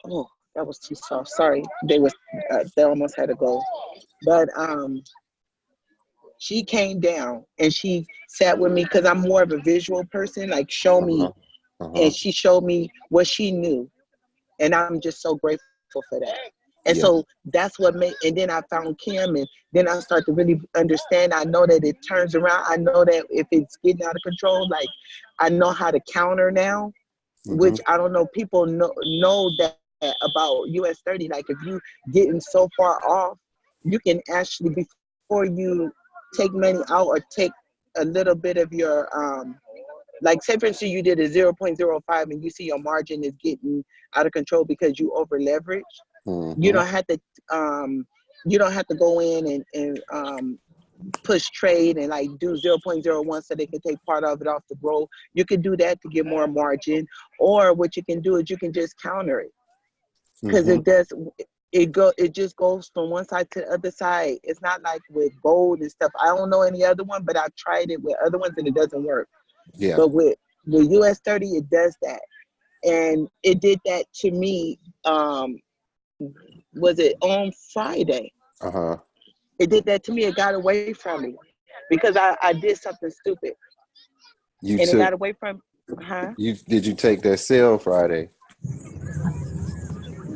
Oh, that was too soft. Sorry, they almost had to go. But she came down and she sat with me because I'm more of a visual person. Like, show Uh-huh. me, Uh-huh. and she showed me what she knew, and I'm just so grateful for that. And so Yeah. that's what made. And then I found Kim, and then I started to really understand. I know that it turns around. I know that if it's getting out of control, like I know how to counter now, Mm-hmm. which I don't know. People know that about US 30. Like, if you getting so far off, you can actually, before you take money out or take a little bit of your like, say for instance you did a 0.05 and you see your margin is getting out of control because you over leverage. You Mm-hmm. don't have to um you don't have to go in and push trade and like do 0.01 so they can take part of it off the roll. You can do that to get more margin, or what you can do is you can just counter it, because Mm-hmm. it just goes from one side to the other side. It's not like with gold and stuff. I don't know any other one, but I've tried it with other ones and it doesn't work. Yeah. But with US 30, it does that. And it did that to me. Was it on Friday? Uh-huh. It did that to me. It got away from me because I did something stupid, You and it got took away from. Huh? you did you take that sale Friday?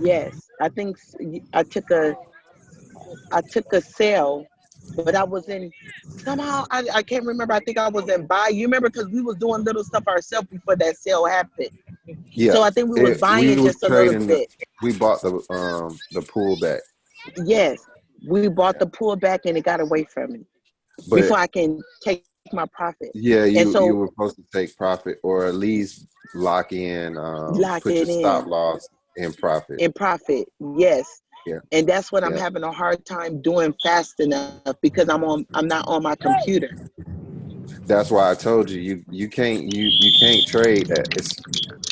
Yes, I think I took a I took a sale, but I was in somehow I can't remember. I think I was in buy. You remember, because we was doing little stuff ourselves before that sale happened. Yeah. So I think we was We buying was just a little trading bit. we bought the pullback. Yes, we bought the pullback and it got away from me But before I can take my profit. yeah, And so you were supposed to take profit, or at least lock in, lock put it your stop in loss in profit. profit. Yes. Yeah. And that's what I'm Yeah. having a hard time doing fast enough because I'm not on my computer. That's why I told you you can't trade that.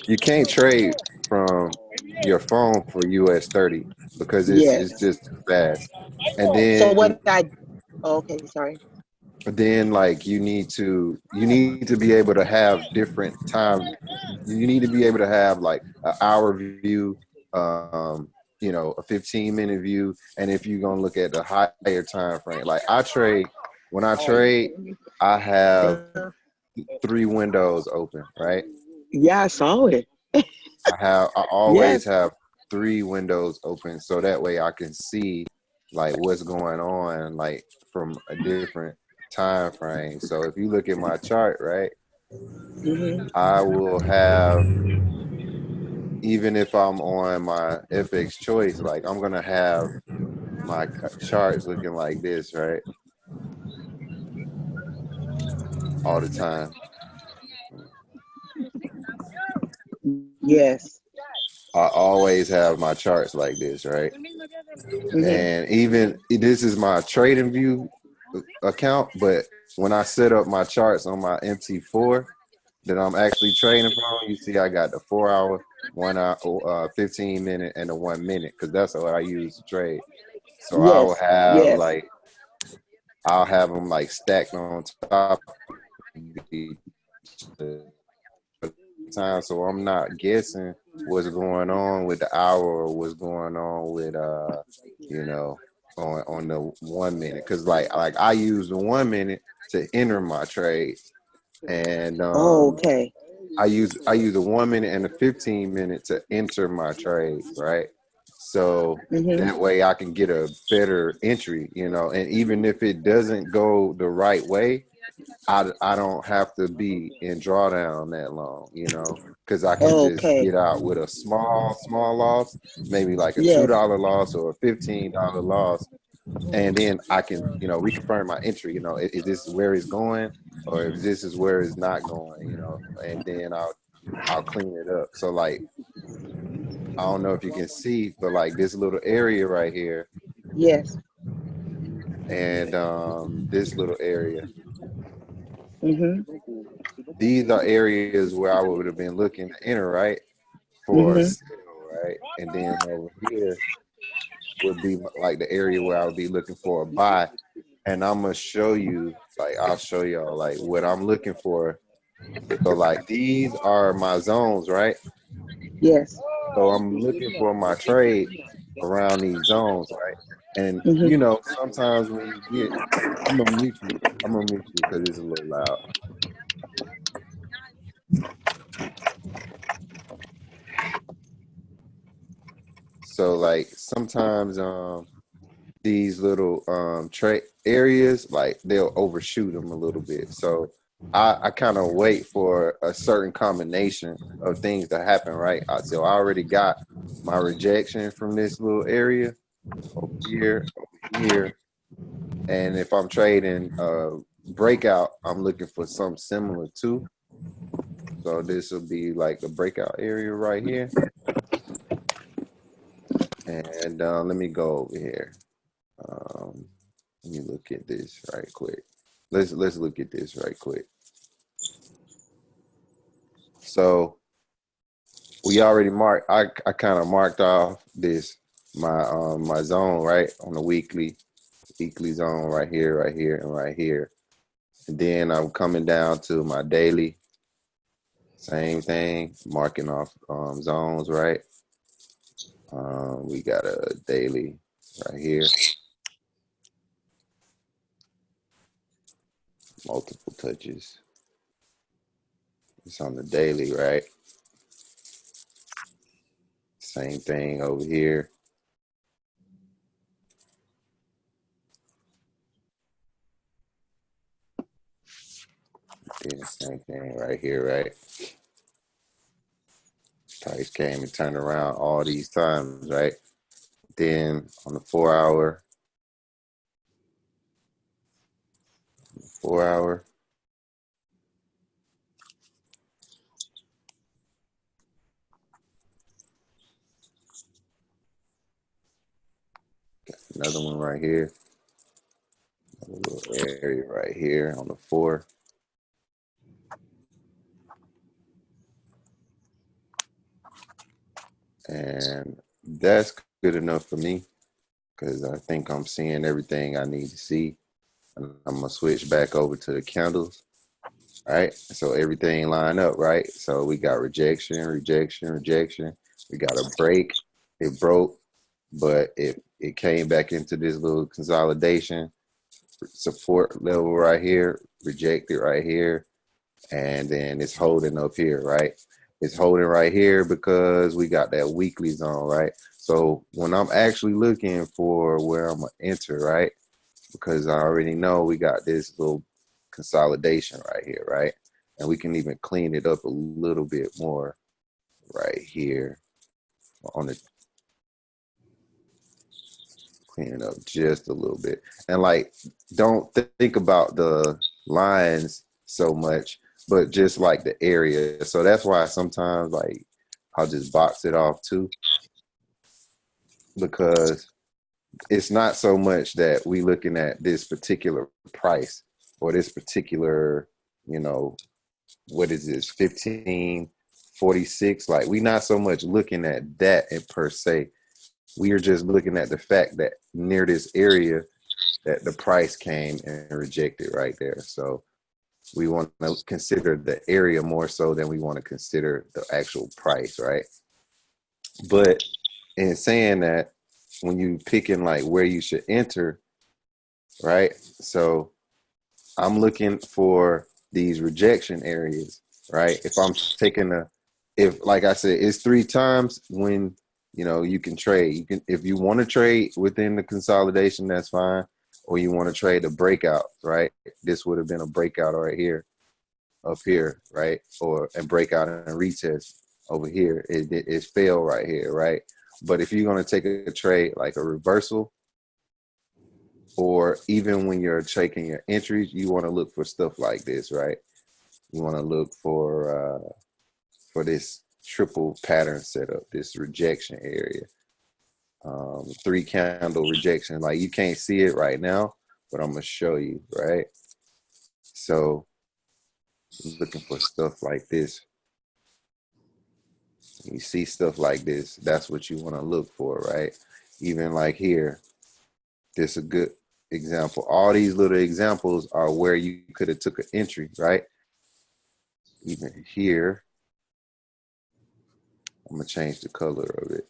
You can't trade from your phone for US 30 because it's Yes. just too fast. And So then what I oh, okay, sorry. like you need to be able to have different time. You need to be able to have like an hour view, a 15-minute view, and if you're gonna look at the higher time frame, like when I trade, I have three windows open, right? Yeah, I saw it. I always Yes. have three windows open so that way I can see like what's going on like from a different time frame. So if you look at my chart, right, Hmm. I will have, even if I'm on my FX choice, like I'm gonna have my charts looking like this, right, all the time. Yes. I always have my charts like this, right? Hmm. And even this is my trading view account, but when I set up my charts on my MT4 that I'm actually trading from, you see I got the 4 hour, 1 hour, 15 minute, and the 1 minute, because that's what I use to trade. So Yes. Yes. I'll have them like stacked on top of each other time, so I'm not guessing what's going on with the hour or what's going on with you know on the 1 minute, because like I use the 1 minute to enter my trade, and Oh, okay. I use the 1 minute and the 15 minute to enter my trades, right? So Hmm. that way I can get a better entry, and even if it doesn't go the right way, I don't have to be in drawdown that long, because I can just Okay. get out with a small loss, maybe like a Yes. $2 loss or a $15 loss, and then I can, reconfirm my entry. Is this where it's going, or if this is where it's not going, and then I'll clean it up. So like, I don't know if you can see, but like this little area right here, Yes. and this little area, Hmm. these are areas where I would have been looking to enter, right, for a Hmm. sale, right? And then over here would be like the area where I would be looking for a buy. And I'm gonna show you, like I'll show y'all like what I'm looking for. So like these are my zones, right? Yes. So I'm looking for my trade around these zones, right? And Mhm. you know, sometimes when you get, I'm gonna mute you. I'm gonna mute you because it's a little loud. So like sometimes these little trade areas, like they'll overshoot them a little bit. So I kind of wait for a certain combination of things to happen, right? So I already got my rejection from this little area over here. And if I'm trading breakout, I'm looking for something similar too. So this will be like the breakout area right here. And let me go over here. Um, Let me look at this right quick. Let's look at this right quick. So we already marked. I kind of marked off this my zone right on the weekly zone right here, and right here. And then I'm coming down to my daily. Same thing, marking off zones right. We got a daily right here. Multiple touches. It's on the daily, right? Same thing over here. Then same thing right here, right? Price came and turned around all these times, right? Then on the 4 hour, another one right here, another little area right here on the 4. And that's good enough for me because I think I'm seeing everything I need to see. And I'm gonna switch back over to the candles, right? So everything line up, right? So we got rejection. We got a break. It broke, but it came back into this little consolidation support level right here, rejected right here, and then it's holding up here, right? It's holding right here because we got that weekly zone, right? So when I'm actually looking for where I'm gonna enter, right? Because I already know we got this little consolidation right here, right? And we can even clean it up a little bit more right here on the clean it up just a little bit. And like, don't think about the lines so much, but just like the area. So that's why sometimes like I'll just box it off too, because it's not so much that we looking at this particular price or this particular, you know, what is this, 1546? Like we not so much looking at that in per se. We are just looking at the fact that near this area that the price came and rejected right there. So we want to consider the area more so than we want to consider the actual price, right? But in saying that, when you picking like where you should enter, right? So I'm looking for these rejection areas, right? If I'm taking if like I said, it's 3 times when you can trade. You can, if you want to trade within the consolidation, that's fine. Or you want to trade a breakout, right? This would have been a breakout right here, up here, right? Or a breakout and a retest over here. It failed right here, right? But if you're going to take a trade like a reversal, or even when you're taking your entries, you want to look for stuff like this, right? You want to look for this triple pattern setup, this rejection area, 3 candle rejection. Like you can't see it right now, but I'm gonna show you, right? So looking for stuff like this. You see stuff like this, that's what you want to look for, right? Even like here, this is a good example. All these little examples are where you could have took an entry, right? Even here, I'm gonna change the color of it.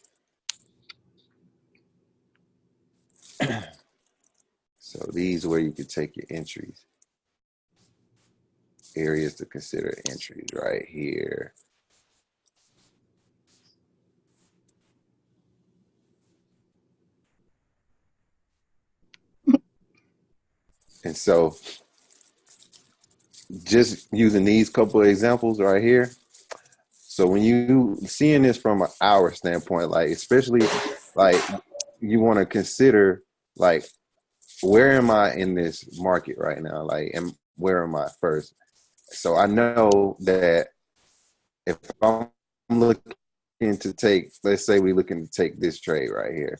So these are where you can take your entries. Areas to consider entries right here. And so just using these couple of examples right here. So when you seeing this from an hour standpoint, like especially like you want to consider like where am I in this market right now? Like and where am I first? So I know that if I'm looking to take, let's say we're looking to take this trade right here,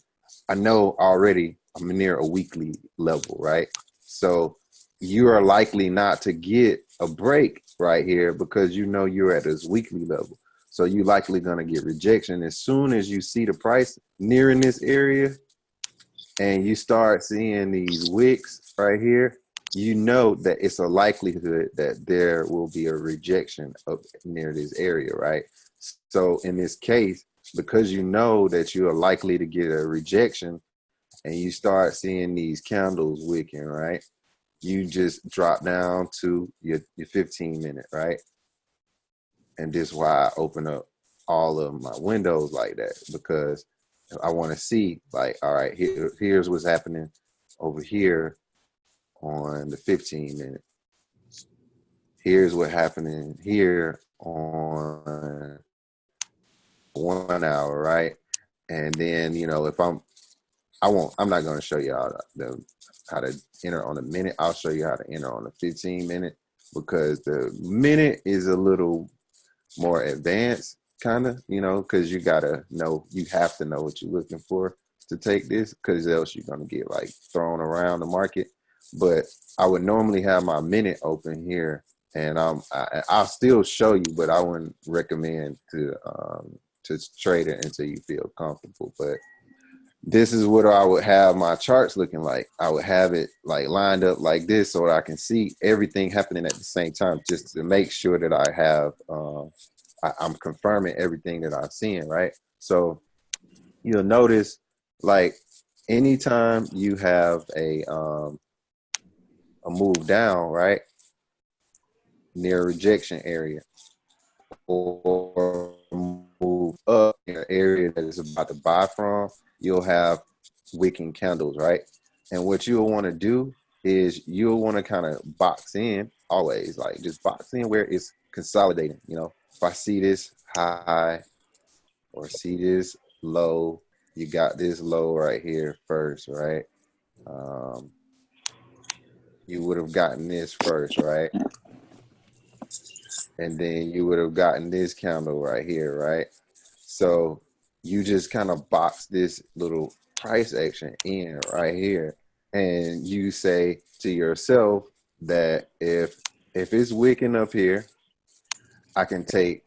I know already I'm near a weekly level, right? So you are likely not to get a break right here because you know you're at this weekly level. So you're likely going to get rejection as soon as you see the price nearing this area and you start seeing these wicks right here. You know that it's a likelihood that there will be a rejection up near this area, right? So in this case, because you know that you are likely to get a rejection and you start seeing these candles wicking, right? You just drop down to your 15 minute, right? And this is why I open up all of my windows like that, because I want to see like, all right, here's what's happening over here on the 15 minute. Here's what happening here on 1 hour, right? And then, you know, if I'm not going to show you how to enter on a minute. I'll show you how to enter on a 15 minute because the minute is a little more advanced kind of, you know, because you have to know what you're looking for to take this, because else you're going to get like thrown around the market. But I would normally have my minute open here, and I'll still show you, but I wouldn't recommend to trade it until you feel comfortable. But this is what I would have my charts looking like. I would have it like lined up like this so I can see everything happening at the same time, just to make sure that I have I'm confirming everything that I'm seeing, right? So you'll notice like anytime you have a move down, right, near a rejection area, or move up in an area that is about to buy from, you'll have wicking candles, right? And what you'll want to do is you'll want to kind of box in always, like just box in where it's consolidating. You know, if I see this high or see this low, you got this low right here first, right? You would have gotten this first, right? And then you would have gotten this candle right here, right? So you just kind of box this little price action in right here. And you say to yourself that if it's wicking up here, I can take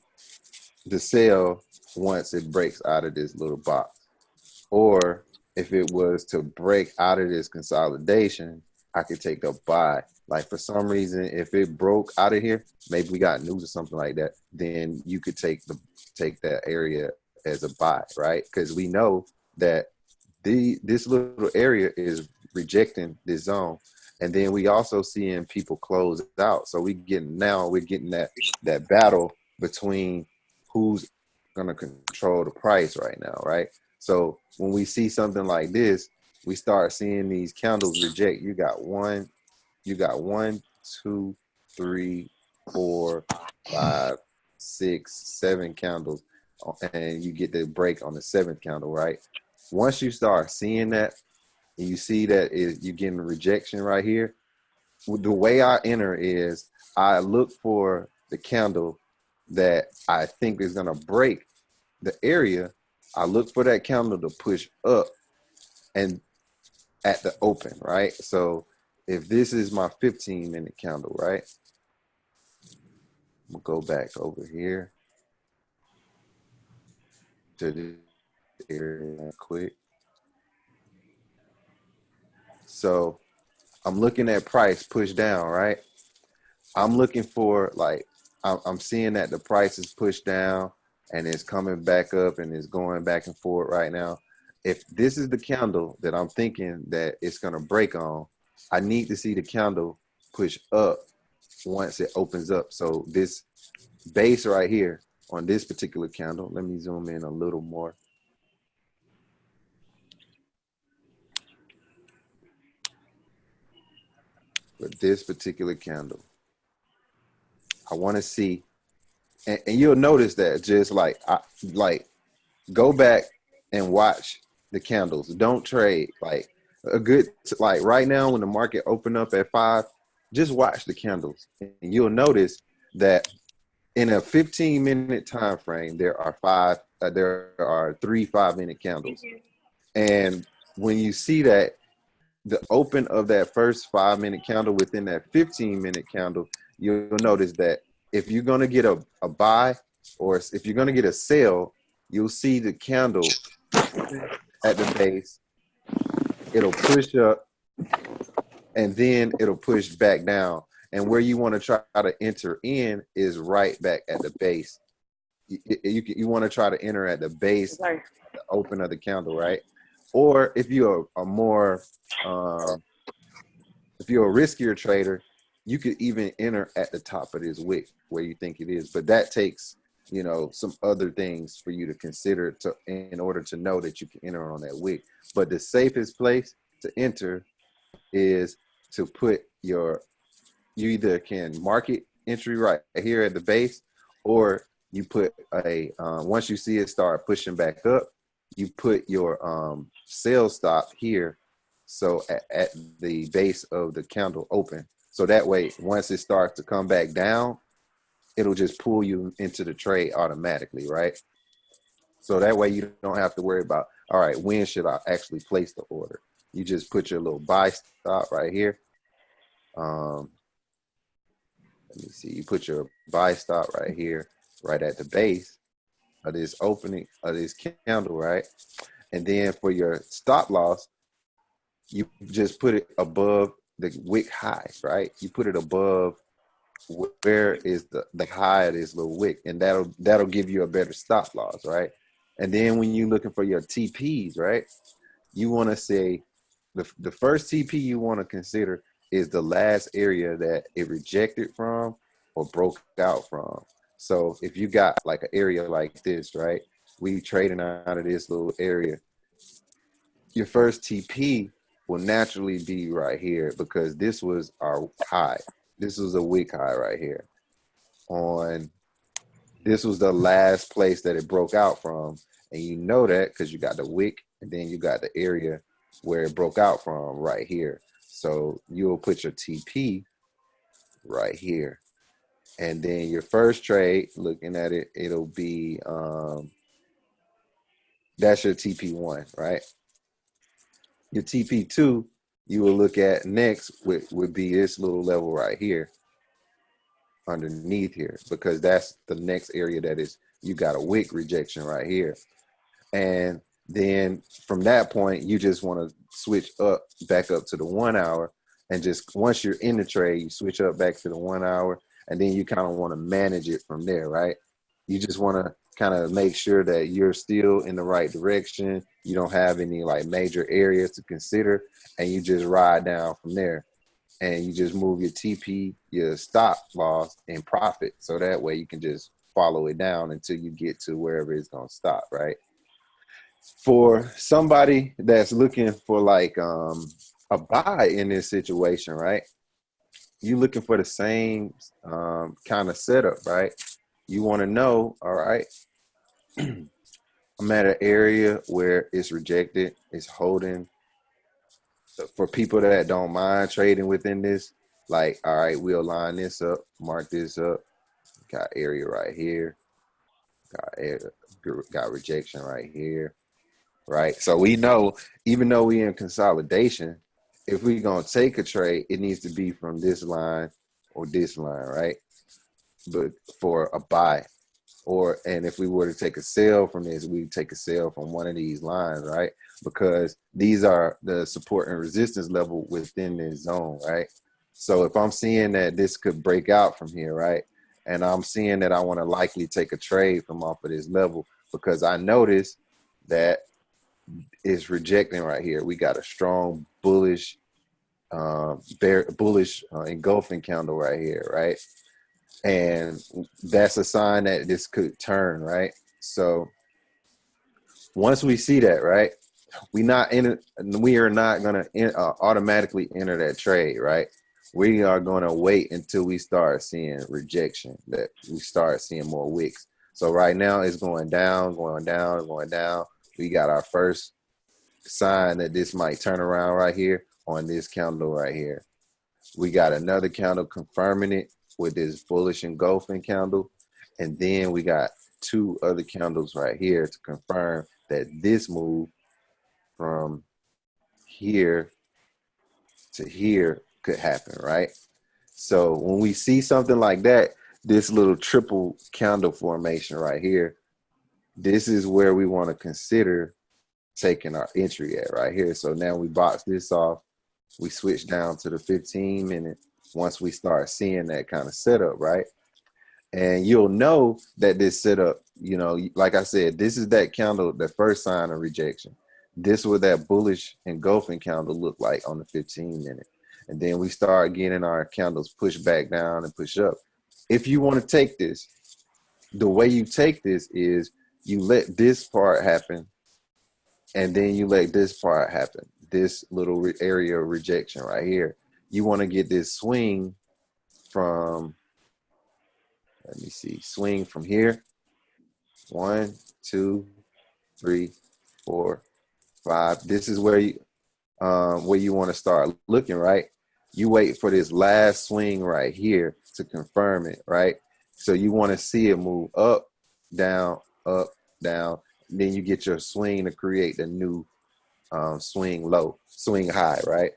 the sell once it breaks out of this little box. Or if it was to break out of this consolidation, I could take a buy. Like for some reason, if it broke out of here, maybe we got news or something like that, then you could take that area as a buy, right? Because we know that this little area is rejecting this zone. And then we also seeing people close out. So we're getting that battle between who's gonna control the price right now, right? So when we see something like this, we start seeing these candles reject. You got one, two, three, four, five, six, seven candles, and you get the break on the seventh candle, right? Once you start seeing that, and you see that you're getting rejection right here, the way I enter is I look for the candle that I think is going to break the area. I look for that candle to push up and at the open, right? So if this is my 15-minute candle, right? We'll go back over here to this area quick. So I'm looking at price push down, right? I'm looking for like, I'm seeing that the price is pushed down. and it's coming back up and it's going back and forth right now. If this is the candle that I'm thinking that it's going to break on, I need to see the candle push up once it opens up. So this base right here on this particular candle, let me zoom in a little more. For this particular candle, I want to see, and you'll notice that just like go back and watch the candles. Don't trade. Like a good, like right now when the market opened up at 5, just watch the candles, and you'll notice that in a 15-minute time frame, there are 3 5-minute candles, and when you see that the open of that first 5-minute candle within that 15-minute candle, you'll notice that if you're going to get a buy or if you're going to get a sell, you'll see the candle at the base. It'll push up and then it'll push back down. And where you want to try to enter in is right back at the base. You want to try to enter at the base, the open of the candle, right? Or if you're a more, if you're a riskier trader, you could even enter at the top of this wick where you think it is. But that takes, you know, some other things for you to consider in order to know that you can enter on that wick. But the safest place to enter is to put you either can market entry right here at the base, or you put once you see it start pushing back up, you put your sell stop here. So at the base of the candle open. So that way, once it starts to come back down, it'll just pull you into the trade automatically, right? So that way you don't have to worry about, all right, when should I actually place the order? You just put your little buy stop right here. Let me see, you put your buy stop right here, right at the base of this opening of this candle, right? And then for your stop loss, you just put it above the wick high, right? You put it above where is the high of this little wick, and that'll give you a better stop loss, right? And then when you're looking for your TPs, right, you want to say the first TP you want to consider is the last area that it rejected from or broke out from. So if you got like an area like this, right, we trading out of this little area, your first TP will naturally be right here because this was our high. This was a wick high right here. This was the last place that it broke out from. And you know that because you got the wick and then you got the area where it broke out from right here. So you'll put your TP right here. And then your first trade, looking at it, it'll be, that's your TP1, right? Your TP2, you will look at next would be this little level right here underneath here, because that's the next area that is, you got a wick rejection right here. And then from that point, you just want to switch up back up to the 1 hour. And just once you're in the trade, you switch up back to the 1 hour. And then you kind of want to manage it from there, right? You just want to kind of make sure that you're still in the right direction. You don't have any like major areas to consider, and you just ride down from there. And you just move your TP, your stop loss, and profit. So that way you can just follow it down until you get to wherever it's going to stop, right? For somebody that's looking for like a buy in this situation, right? You looking for the same kind of setup, right? You want to know, all right, I'm at an area where it's rejected, it's holding. For people that don't mind trading within this, like, all right, we'll line this up, mark this up, got area right here, got rejection right here, right? So we know, even though we in consolidation, if we're going to take a trade, it needs to be from this line or this line, right? But for a buy, and if we were to take a sell from this, we'd take a sell from one of these lines, right? Because these are the support and resistance level within this zone, right? So if I'm seeing that this could break out from here, right? and I'm seeing that I want to likely take a trade from off of this level because I noticed that it's rejecting right here. We got a strong bullish engulfing candle right here, right? And that's a sign that this could turn, right? So once we see that, right, we are not going to automatically enter that trade, right? We are going to wait until we start seeing rejection, that we start seeing more wicks. So right now it's going down, going down, going down. We got our first sign that this might turn around right here on this candle right here. We got another candle confirming it with this bullish engulfing candle. And then we got two other candles right here to confirm that this move from here to here could happen, right? So when we see something like that, this little triple candle formation right here, this is where we want to consider taking our entry at right here. So now we box this off. We switch down to the 15-minute once we start seeing that kind of setup, right? And you'll know that this setup, you know, like I said, this is that candle, the first sign of rejection. This is what that bullish engulfing candle look like on the 15-minute. And then we start getting our candles push back down and push up. If you want to take this, the way you take this is you let this part happen and then you let this part happen, this little area of rejection right here. You want to get this swing from, let me see, swing from here. 1, 2, 3, 4, 5. This is where you want to start looking, right? You wait for this last swing right here to confirm it, right? So you want to see it move up, down, down. Then you get your swing to create the new swing low, swing high, right?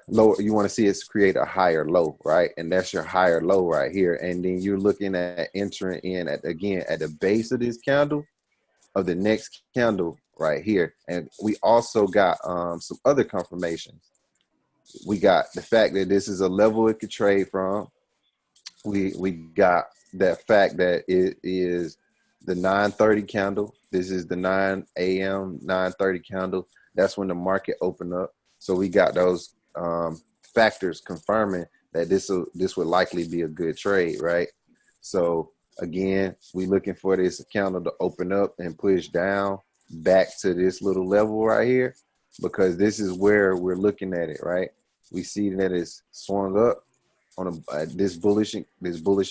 Low, you want to see it create a higher low, right? And that's your higher low right here. And then you're looking at entering in at, again, at the base of this candle, of the next candle right here. And we also got some other confirmations. We got the fact that this is a level it could trade from. We got that fact that it is the 9:30 candle. This is the 9 a.m. 9:30 candle. That's when the market opened up. So we got those factors confirming that this would likely be a good trade, right? So again, we looking for this candle to open up and push down back to this little level right here, because this is where we're looking at it, right? We see that it's swung up on this bullish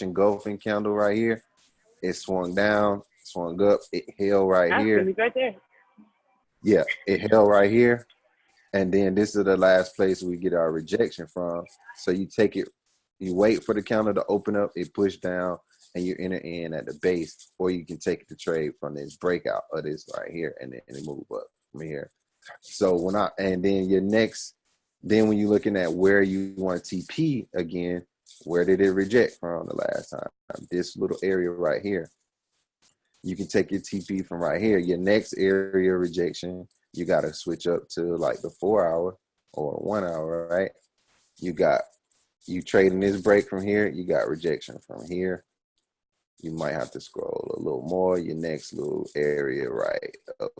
engulfing candle right here. It swung down, swung up, it held right here. Right there. Yeah, it held right here. And then this is the last place we get our rejection from. So you take it, you wait for the candle to open up, it push down, and you enter in at the base, or you can take the trade from this breakout of this right here, and then move up from here. So and then your next, then when you're looking at where you want TP again, where did it reject from the last time? This little area right here. You can take your TP from right here. Your next area of rejection, you got to switch up to like the 4 hour or 1 hour, right? You trading this break from here, you got rejection from here. You might have to scroll a little more. Your next little area right up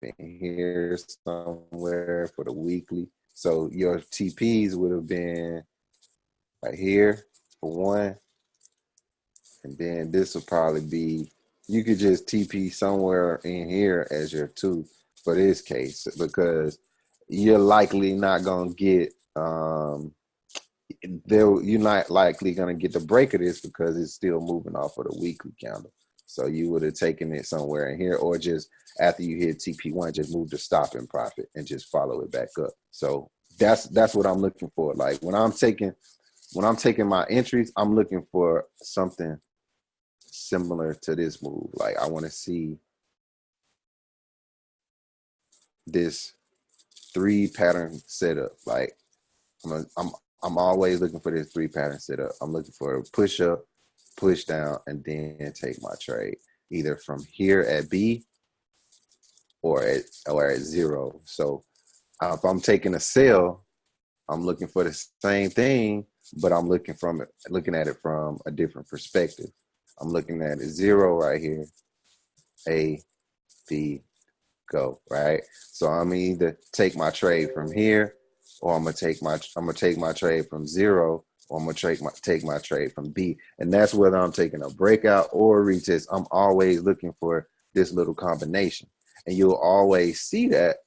in here somewhere for the weekly. So your TPs would have been right here for one. And then this will probably be, you could just TP somewhere in here as your 2 for this case, because you're likely not going to get, you're not likely going to get the break of this because it's still moving off of the weekly candle. So you would have taken it somewhere in here, or just after you hit TP1, just move to stop and profit and just follow it back up. So that's what I'm looking for. Like when I'm taking my entries, I'm looking for something similar to this move. Like I want to see this 3 pattern setup. Like I'm always looking for this 3 pattern setup. I'm looking for a push up, push down, and then take my trade either from here at B or at 0. So if I'm taking a sell, I'm looking for the same thing, but I'm looking at it from a different perspective. I'm looking at it 0 right here, A, B, go, right? So I'm gonna either take my trade from here, or I'm gonna take my trade from 0, or I'm gonna take my trade from B. And that's whether I'm taking a breakout or a retest. I'm always looking for this little combination. And you'll always see that,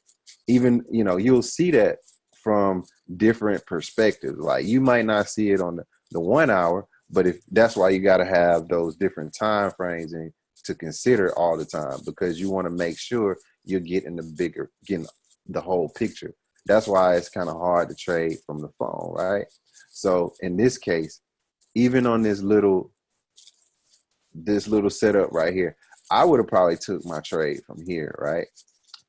even, you'll see that from different perspectives. Like, you might not see it on the 1 hour, but if that's why you got to have those different time frames and to consider all the time, because you want to make sure you're getting the whole picture. That's why it's kind of hard to trade from the phone, right? So in this case, even on this little setup right here, I would have probably took my trade from here, right?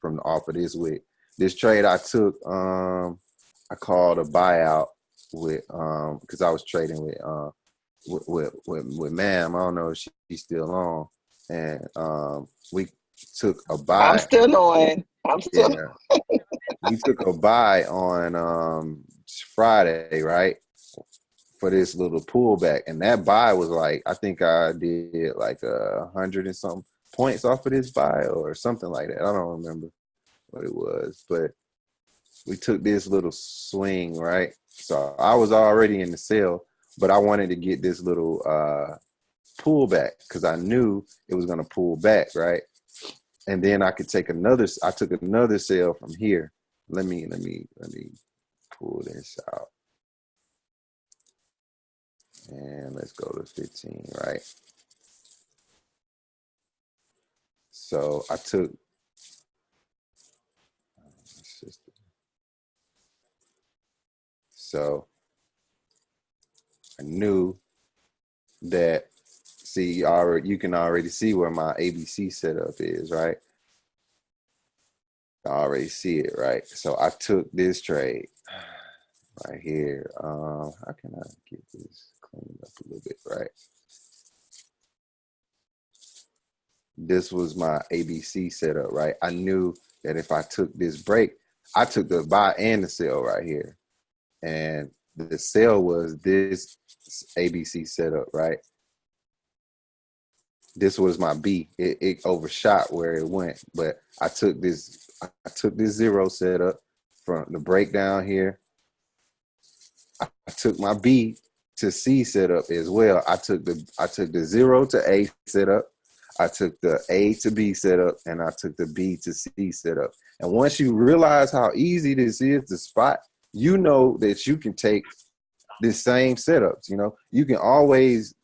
From off of this wick. This trade I took, I called a buyout with, because I was trading with ma'am. I don't know if she's still on, and we took a I'm buy. still on. Yeah, we took a buy on Friday, right? For this little pullback, and that buy was like, I think I did like 100 and something points off of this buy or something like that. I don't remember what it was, but we took this little swing, right? So I was already in the sale, but I wanted to get this little pullback because I knew it was going to pull back, right? And then I took another sale from here. Let me pull this out. And let's go to 15, right? So I took, so I knew that, see, you can already see where my ABC setup is, right? I already see it, right? So I took this trade right here. How can I get this cleaned up a little bit, right? This was my ABC setup, right? I knew that if I took this break, I took the buy and the sell right here. And the sell was this ABC setup, right? This was my B. It overshot where it went, but I took this 0 setup from the breakdown here. I took my B to C setup as well. I took the 0 to A setup. I took the A to B setup, and I took the B to C setup. And once you realize how easy this is to spot, you know that you can take the same setups. You can always,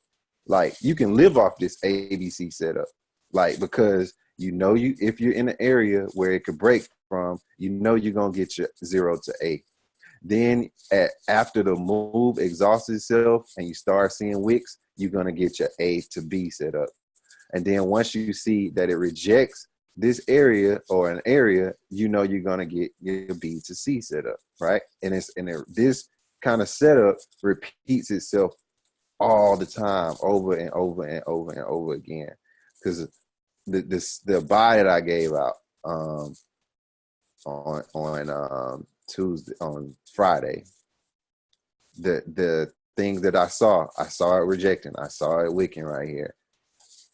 you can live off this ABC setup, because if you're in an area where it could break from, you're gonna get your 0 to A. Then after the move exhausts itself and you start seeing wicks, you're gonna get your A to B set up. And then once you see that it rejects this area or an area, you're gonna get your B to C set up, right? And this kind of setup repeats itself all the time, over and over and over and over again. Because the buy that I gave out on Tuesday, on Friday, the things that I saw it rejecting. I saw it wicking right here.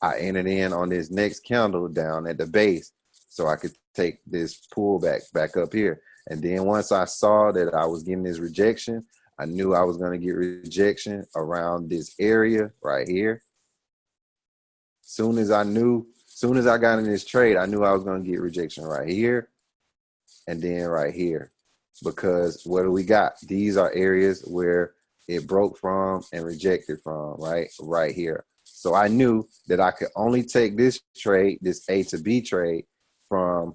I entered in on this next candle down at the base so I could take this pullback back up here. And then once I saw that I was getting this rejection, I knew I was going to get rejection around this area right here. Soon as I got in this trade, I knew I was going to get rejection right here and then right here. Because what do we got? These are areas where it broke from and rejected from, right here. So I knew that I could only take this trade, this A to B trade, from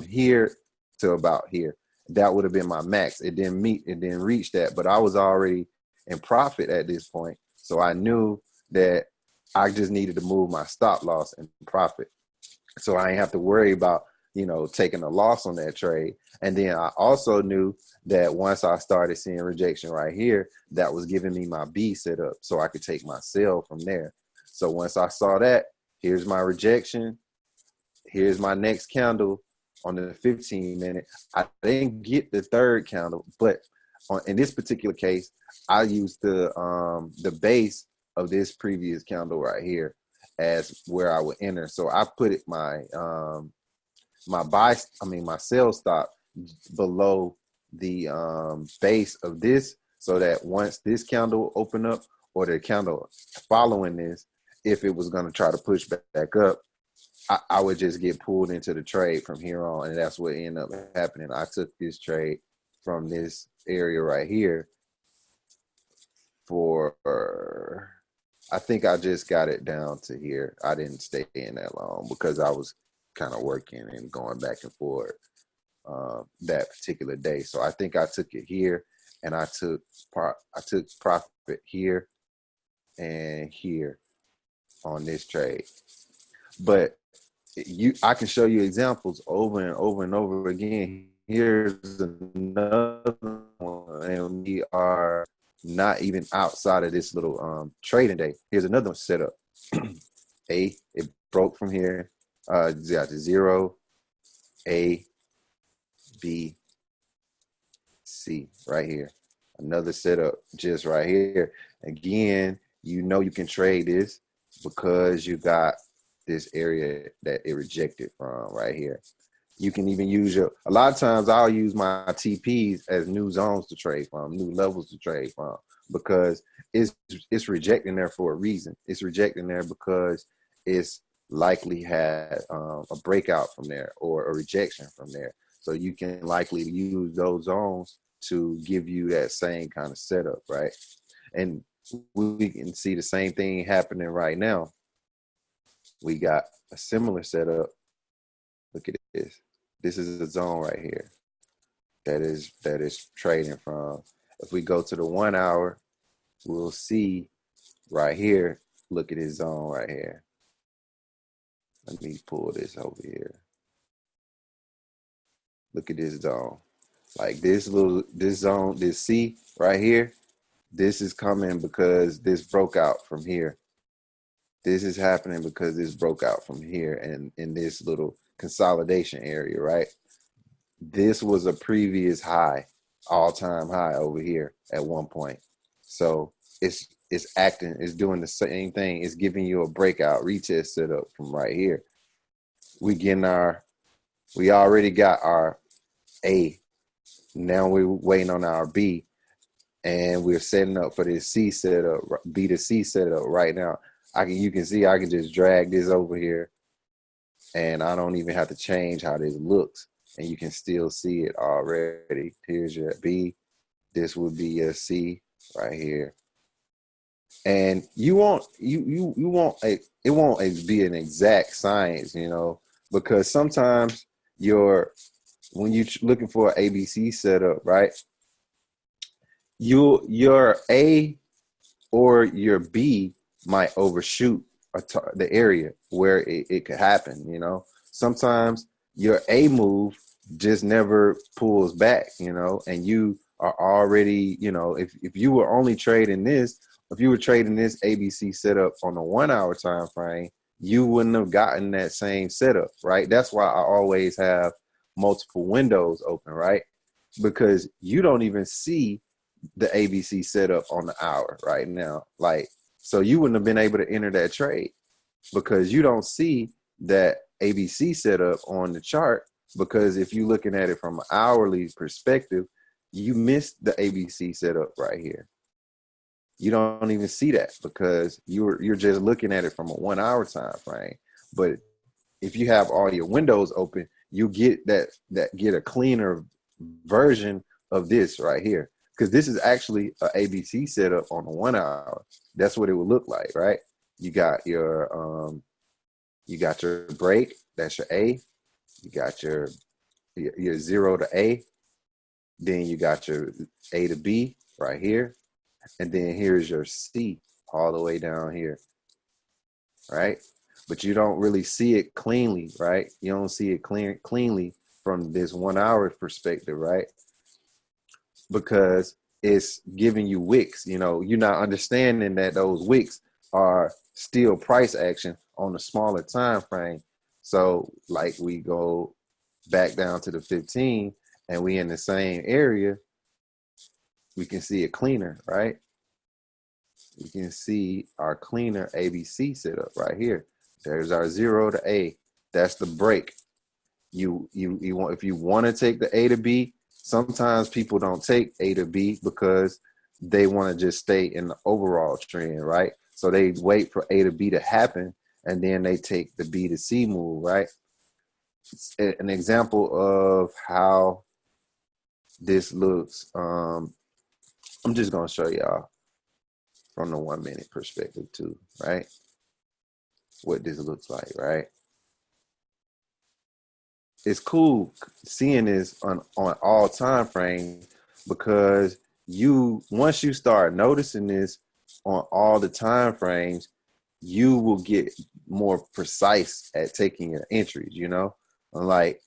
here to about here. That would have been my max. It didn't reach that, but I was already in profit at this point. So I knew that I just needed to move my stop loss and profit. So I didn't have to worry about, taking a loss on that trade. And then I also knew that once I started seeing rejection right here, that was giving me my B set up so I could take my sell from there. So once I saw that, here's my rejection. Here's my next candle on the 15-minute. I didn't get the third candle, but In this particular case, I used the base of this previous candle right here as where I would enter. So I put it my my sell stop below the base of this, so that once this candle open up or the candle following this, if it was going to try to push back up, I would just get pulled into the trade from here on. And that's what ended up happening. I took this trade from this area right here for, I think I just got it down to here. I didn't stay in that long because I was kind of working and going back and forth that particular day. So I think I took it here, and I took profit here and here on this trade. But I can show you examples over and over and over again. Here's another one, and we are not even outside of this little trading day. Here's another one set up. It broke from here. Got the 0, A, B, C right here. Another setup just right here. Again, you know you can trade this because you got this area that it rejected from right here. You can even use a lot of times I'll use my TPs as new zones to trade from, new levels to trade from, because it's rejecting there for a reason. It's rejecting there because it's likely had a breakout from there or a rejection from there. So you can likely use those zones to give you that same kind of setup, right? And we can see the same thing happening right now. We got a similar setup. Look at this. This is a zone right here that is trading from. If we go to the 1 hour, we'll see right here. Look at this zone right here. Let me pull this over here. Look at this zone. Like this zone, this C right here, this is coming because this broke out from here. This is happening because this broke out from here and in this little consolidation area, right? This was a previous high, all-time high over here at one point. So it's acting, it's doing the same thing. It's giving you a breakout retest setup from right here. We already got our A. Now we're waiting on our B, and we're setting up for this C setup, B to C setup right now. You can see I can just drag this over here, and I don't even have to change how this looks, and you can still see it already. Here's your B. This would be your C right here. And it won't be an exact science, you know, because sometimes when you're looking for an ABC setup, right? Your A or your B might overshoot the area where it could happen, you know. Sometimes your A move just never pulls back, you know, and you are already, you know, if you were only trading this, if you were trading this ABC setup on a 1 hour time frame, you wouldn't have gotten that same setup, right? That's why I always have multiple windows open, right? Because you don't even see the ABC setup on the hour right now. Like, so you wouldn't have been able to enter that trade because you don't see that ABC setup on the chart, because if you're looking at it from an hourly perspective, you missed the ABC setup right here. You don't even see that because you're just looking at it from a 1 hour time frame. But if you have all your windows open, you get get a cleaner version of this right here, because this is actually a ABC setup on a 1 hour. That's what it would look like, right? You got your break, that's your A. You got your 0 to A. Then you got your A to B right here. And then here's your C all the way down here, right? But you don't really see it cleanly, right? You don't see it cleanly from this 1 hour perspective, right? Because it's giving you wicks. You know, you're not understanding that those wicks are still price action on a smaller time frame. So like we go back down to the 15 and we in the same area, we can see it cleaner, right? We can see our cleaner ABC setup right here. There's our 0 to A. That's the break. You want, if you want to take the A to B, sometimes people don't take A to B because they want to just stay in the overall trend, right? So they wait for A to B to happen, and then they take the B to C move, right? An example of how this looks, I'm just gonna show y'all from the 1 minute perspective too, right? What this looks like, right? It's cool seeing this on all time frames, because once you start noticing this on all the time frames, you will get more precise at taking your entries, you know? Like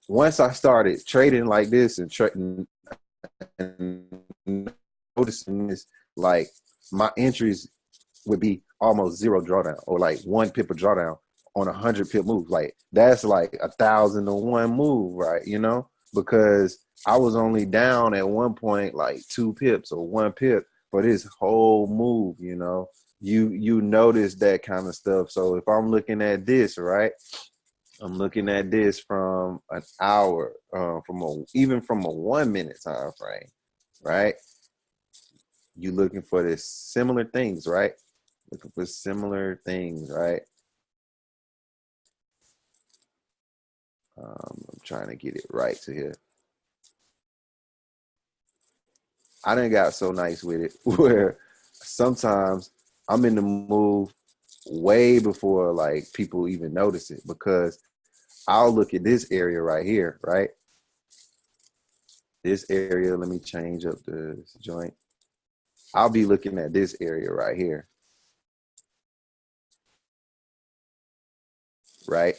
once I started trading like this and trading and noticing this, like my entries would be almost 0 drawdown, or like 1 pip of drawdown on 100 pip move. Like that's like 1,000 to 1 move, right? You know, because I was only down at one point like 2 pips or 1 pip for this whole move. You know, you notice that kind of stuff. So if I'm looking at this, right, I'm looking at this from an hour, even from a 1 minute time frame, right? You looking for this similar things, right? Looking for similar things, right? I'm trying to get it right to here. I done got so nice with it where sometimes I'm in the move way before like people even notice it, because I'll look at this area right here, right? This area, let me change up the joint. I'll be looking at this area right here, right?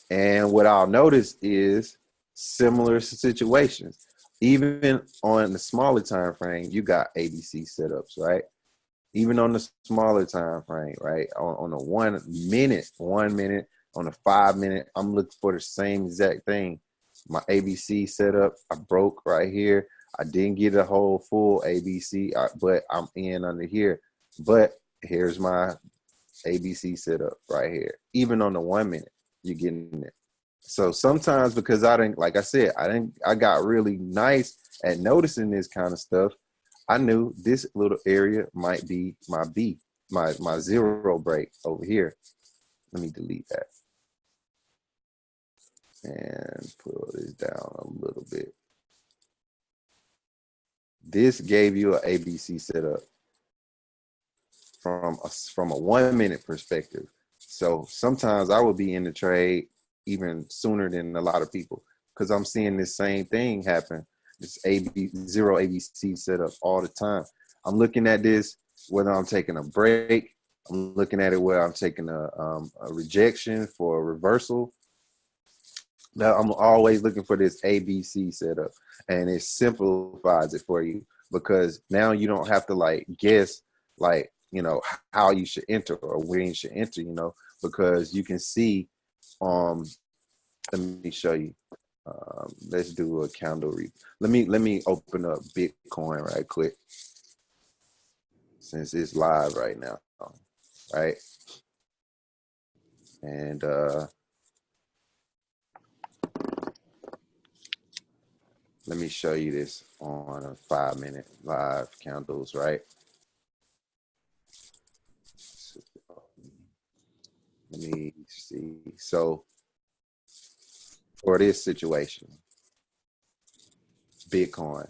And what I'll notice is similar situations. Even on the smaller time frame, you got ABC setups, right? Even on the smaller time frame, right? On the 1 minute, on the 5 minute, I'm looking for the same exact thing. My ABC setup, I broke right here. I didn't get a whole full ABC, but I'm in under here. But here's my ABC setup right here. Even on the 1 minute, you're getting it. So sometimes, because I didn't, like I said, I got really nice at noticing this kind of stuff. I knew this little area might be my B, my 0 break over here. Let me delete that and pull this down a little bit. This gave you an ABC setup from a 1 minute perspective. So sometimes I would be in the trade even sooner than a lot of people, because I'm seeing this same thing happen. This 0 ABC setup all the time. I'm looking at this whether I'm taking a break. I'm looking at it where I'm taking a rejection for a reversal. Now I'm always looking for this ABC setup, and it simplifies it for you, because now you don't have to like guess like, you know, how you should enter or where you should enter, you know, because you can see. Let me show you. Let's do a candle read. Let me open up Bitcoin right quick, since it's live right now, right? And let me show you this on a 5 minute live candles, right? Let me see. So for this situation, Bitcoin,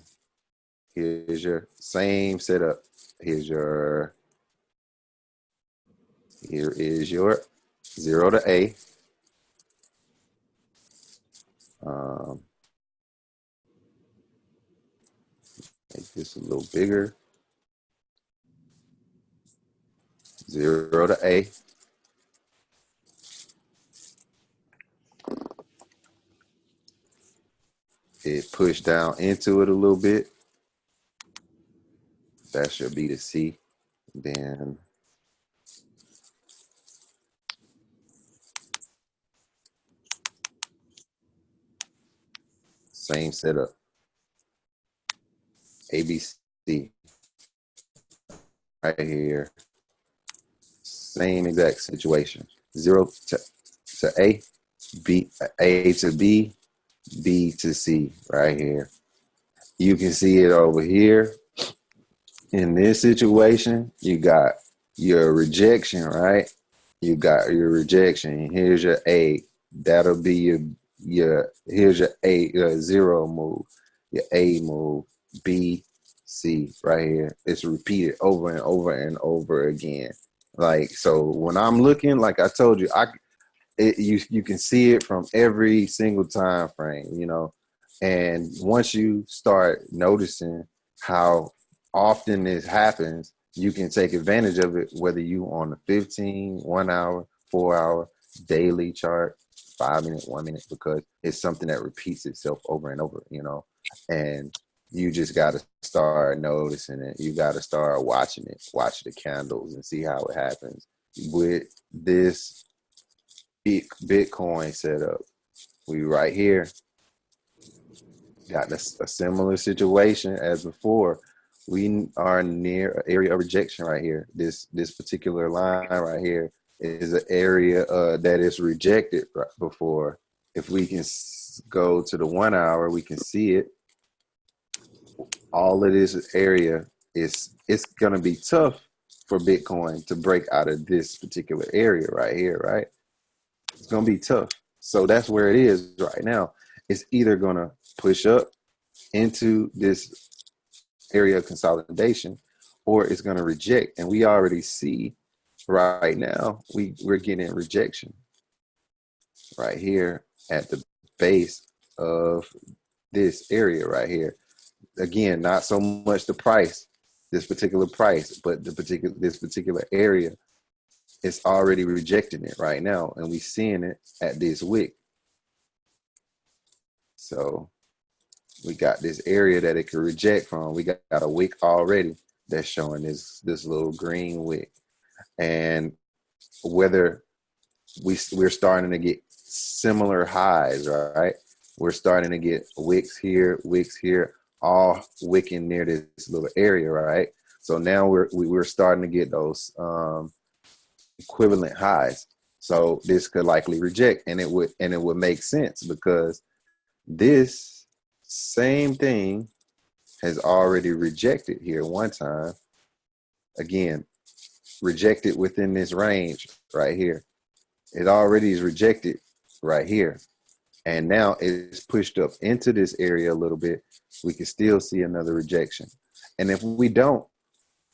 here's your same setup. Here is your 0 to A. Make this a little bigger. 0 to A. It pushed down into it a little bit. That should be the C. Then same setup. ABC right here. Same exact situation. 0 to A, B, A to B, B to C right here. You can see it over here. In this situation, you got your rejection, right? You got your rejection. Here's your A. That'll be your here's your A, your 0 move, your A move, B, C right here. It's repeated over and over and over again. Like, so when I'm looking, like I told you, you can see it from every single time frame, you know. And once you start noticing how often this happens, you can take advantage of it, whether you on the 15, 1 hour, 4 hour, daily chart, 5 minute, 1 minute, because it's something that repeats itself over and over, you know. And you just got to start noticing it. You got to start watching it, watch the candles and see how it happens. With this Bitcoin setup, we right here got a similar situation as before. We are near an area of rejection right here. This particular line right here is an area that is rejected right before. If we can go to the 1 hour, we can see it. All of this area it's gonna be tough for Bitcoin to break out of this particular area right here, right? It's gonna be tough. So that's where it is right now. It's either gonna push up into this area of consolidation, or it's gonna reject. And we already see right now we're getting rejection right here at the base of this area right here. Again, not so much the price, this particular price, but this particular area. It's already rejecting it right now, and we seeing it at this wick. So we got this area that it could reject from. We got a wick already that's showing this little green wick, and whether we're starting to get similar highs, right? We're starting to get wicks here, all wicking near this little area, right? So now we're starting to get those equivalent highs. So this could likely reject, and it would make sense because this same thing has already rejected here one time. Again, rejected within this range right here. It already is rejected right here. And now it's pushed up into this area a little bit. We can still see another rejection. And if we don't,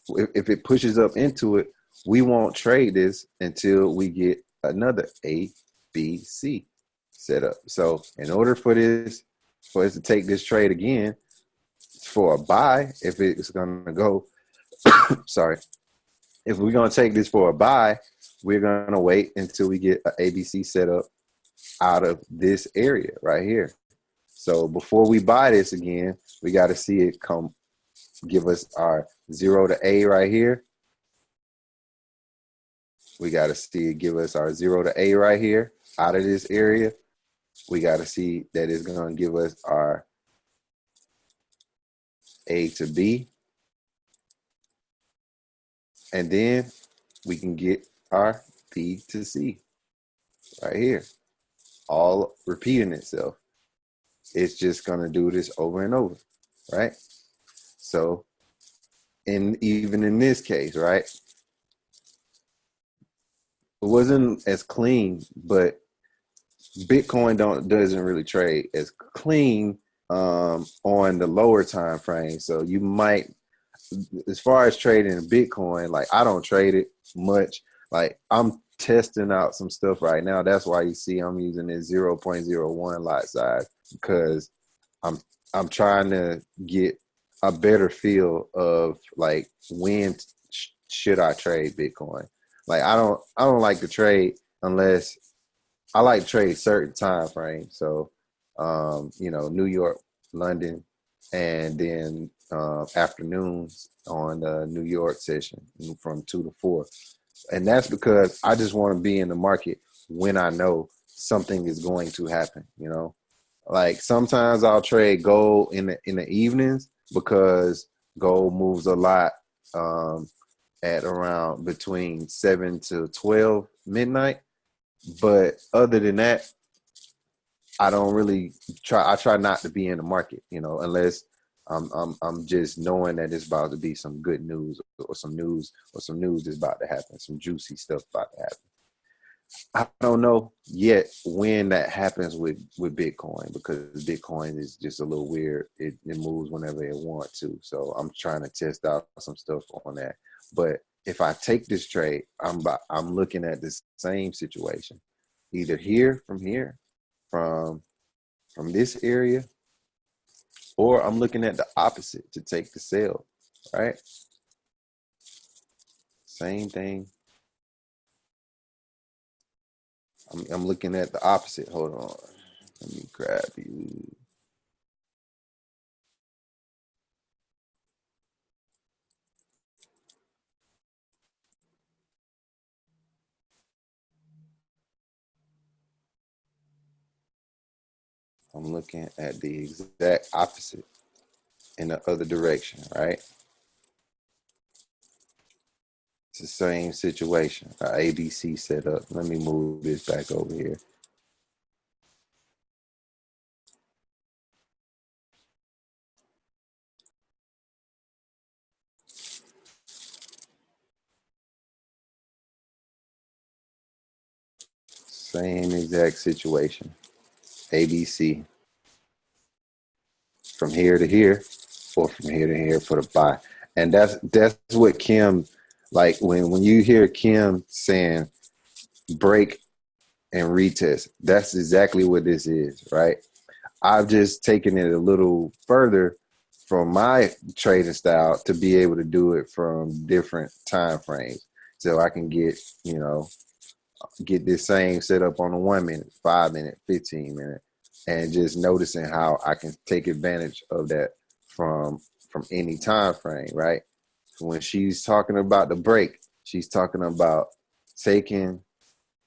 if it pushes up into it, we won't trade this until we get another A, B, C set up. So in order for us to take this trade again for a buy, if it's going to go, sorry, if we're going to take this for a buy, we're going to wait until we get an ABC set up out of this area right here. So before we buy this again, we got to see it come give us our 0 to A right here. We got to see it give us our 0 to A right here out of this area. We got to see that it's going to give us our A to B. And then we can get our B to C right here, all repeating itself. It's just going to do this over and over, right? So even in this case, right, it wasn't as clean, but Bitcoin doesn't really trade as clean on the lower time frame. So you might, as far as trading Bitcoin, like I don't trade it much. Like I'm testing out some stuff right now. That's why you see I'm using this 0.01 lot size, because I'm trying to get a better feel of like when should I trade Bitcoin. Like I don't like to trade unless I like to trade certain time frames. So New York, London, and then afternoons on the New York session from 2 to 4. And that's because I just want to be in the market when I know something is going to happen, you know. Like sometimes I'll trade gold in the evenings because Gold moves a lot at around between 7 to 12 midnight. But other than that, I don't really try. I try not to be in the market, unless I'm just knowing that it's about to be some good news or some news is about to happen, some juicy stuff about to happen. I don't know yet when that happens with Bitcoin, because Bitcoin is just a little weird. It moves whenever it wants to. So I'm trying to test out some stuff on that. But if I take this trade, I'm looking at the same situation, either from this area, or I'm looking at the opposite to take the sell, right? Same thing. I'm looking at the opposite. Hold on. Let me grab you. I'm looking at the exact opposite in the other direction, right? It's the same situation. ABC setup. Let me move this back over here. Same exact situation. ABC. From here to here, or from here to here for the buy. And that's what Kim, like when you hear Kim saying break and retest, that's exactly what this is, right? I've just taken it a little further from my trading style to be able to do it from different time frames. So I can get this same setup on a 1 minute, 5 minute, 15 minute, and just noticing how I can take advantage of that from any time frame, right? When she's talking about the break, she's talking about taking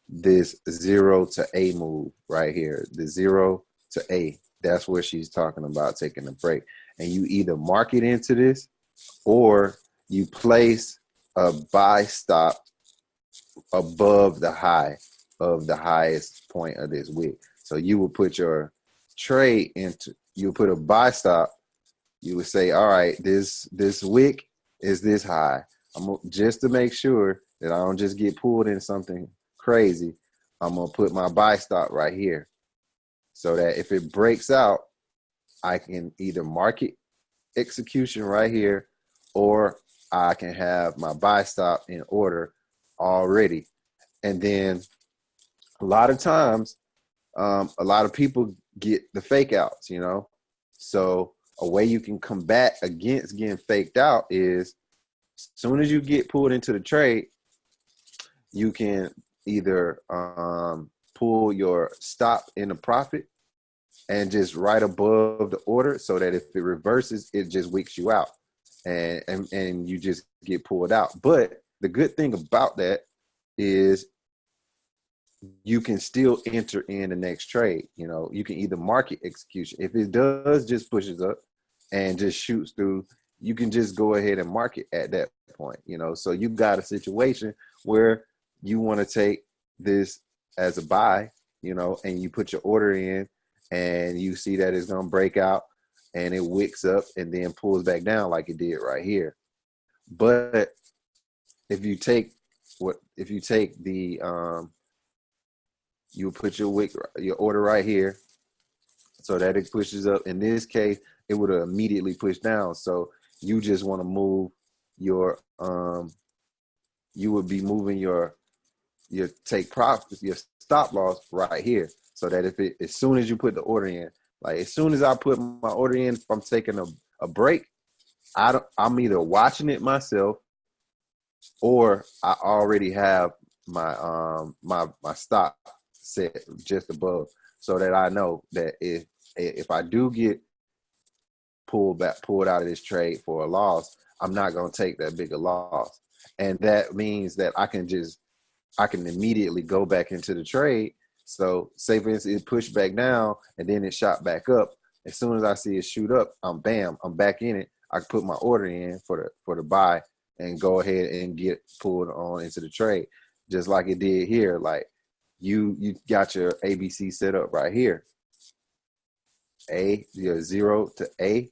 this 0 to A move right here, the 0 to A. That's where she's talking about taking a break. And you either mark it into this, or you place a buy stop above the high of the highest point of this wick. So you will put your trade into, you put a buy stop. You would say, all right, this wick is this high. Just to make sure that I don't just get pulled in something crazy, I'm gonna put my buy stop right here, so that if it breaks out, I can either market execution right here, or I can have my buy stop in order already. And then a lot of times, a lot of people get the fake outs, So a way you can combat against getting faked out is, as soon as you get pulled into the trade, you can either pull your stop in the profit and just right above the order, so that if it reverses, it just wicks you out, and you just get pulled out. But the good thing about that is you can still enter in the next trade. You can either market execution. If it does just pushes up and just shoots through, you can just go ahead and market at that point. So you've got a situation where you want to take this as a buy, and you put your order in, and you see that it's going to break out, and it wicks up and then pulls back down like it did right here. But if you take the you put your order right here, so that it pushes up. In this case, it would have immediately pushed down. So you just want to move your you would be moving your take profits, your stop loss right here, so that as soon as you put the order in, like as soon as I put my order in, if I'm taking a break, I'm either watching it myself, or I already have my my stop set just above, so that I know that if I do get pulled out of this trade for a loss, I'm not going to take that bigger loss. And that means that I can immediately go back into the trade. So say for instance, it pushed back down and then it shot back up. As soon as I see it shoot up, I'm back in it. I can put my order in for the buy and go ahead and get pulled on into the trade, just like it did here. Like you got your ABC set up right here. Your 0 to A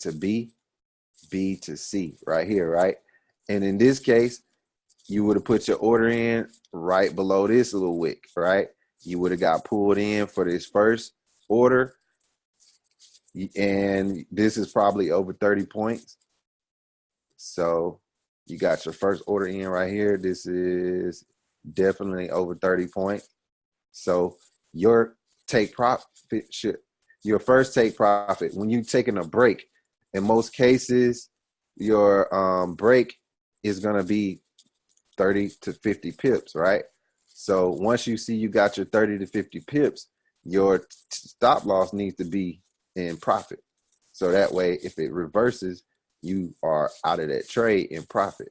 to B, B to C right here, right? And in this case, you would have put your order in right below this little wick, right? You would have got pulled in for this first order, and this is probably over 30 points. So you got your first order in right here. This is definitely over 30 points. So your take profit your first take profit, when you're taking a break, in most cases, your break is going to be 30 to 50 pips, right? So once you see you got your 30 to 50 pips, your stop loss needs to be in profit. So that way, if it reverses, you are out of that trade in profit.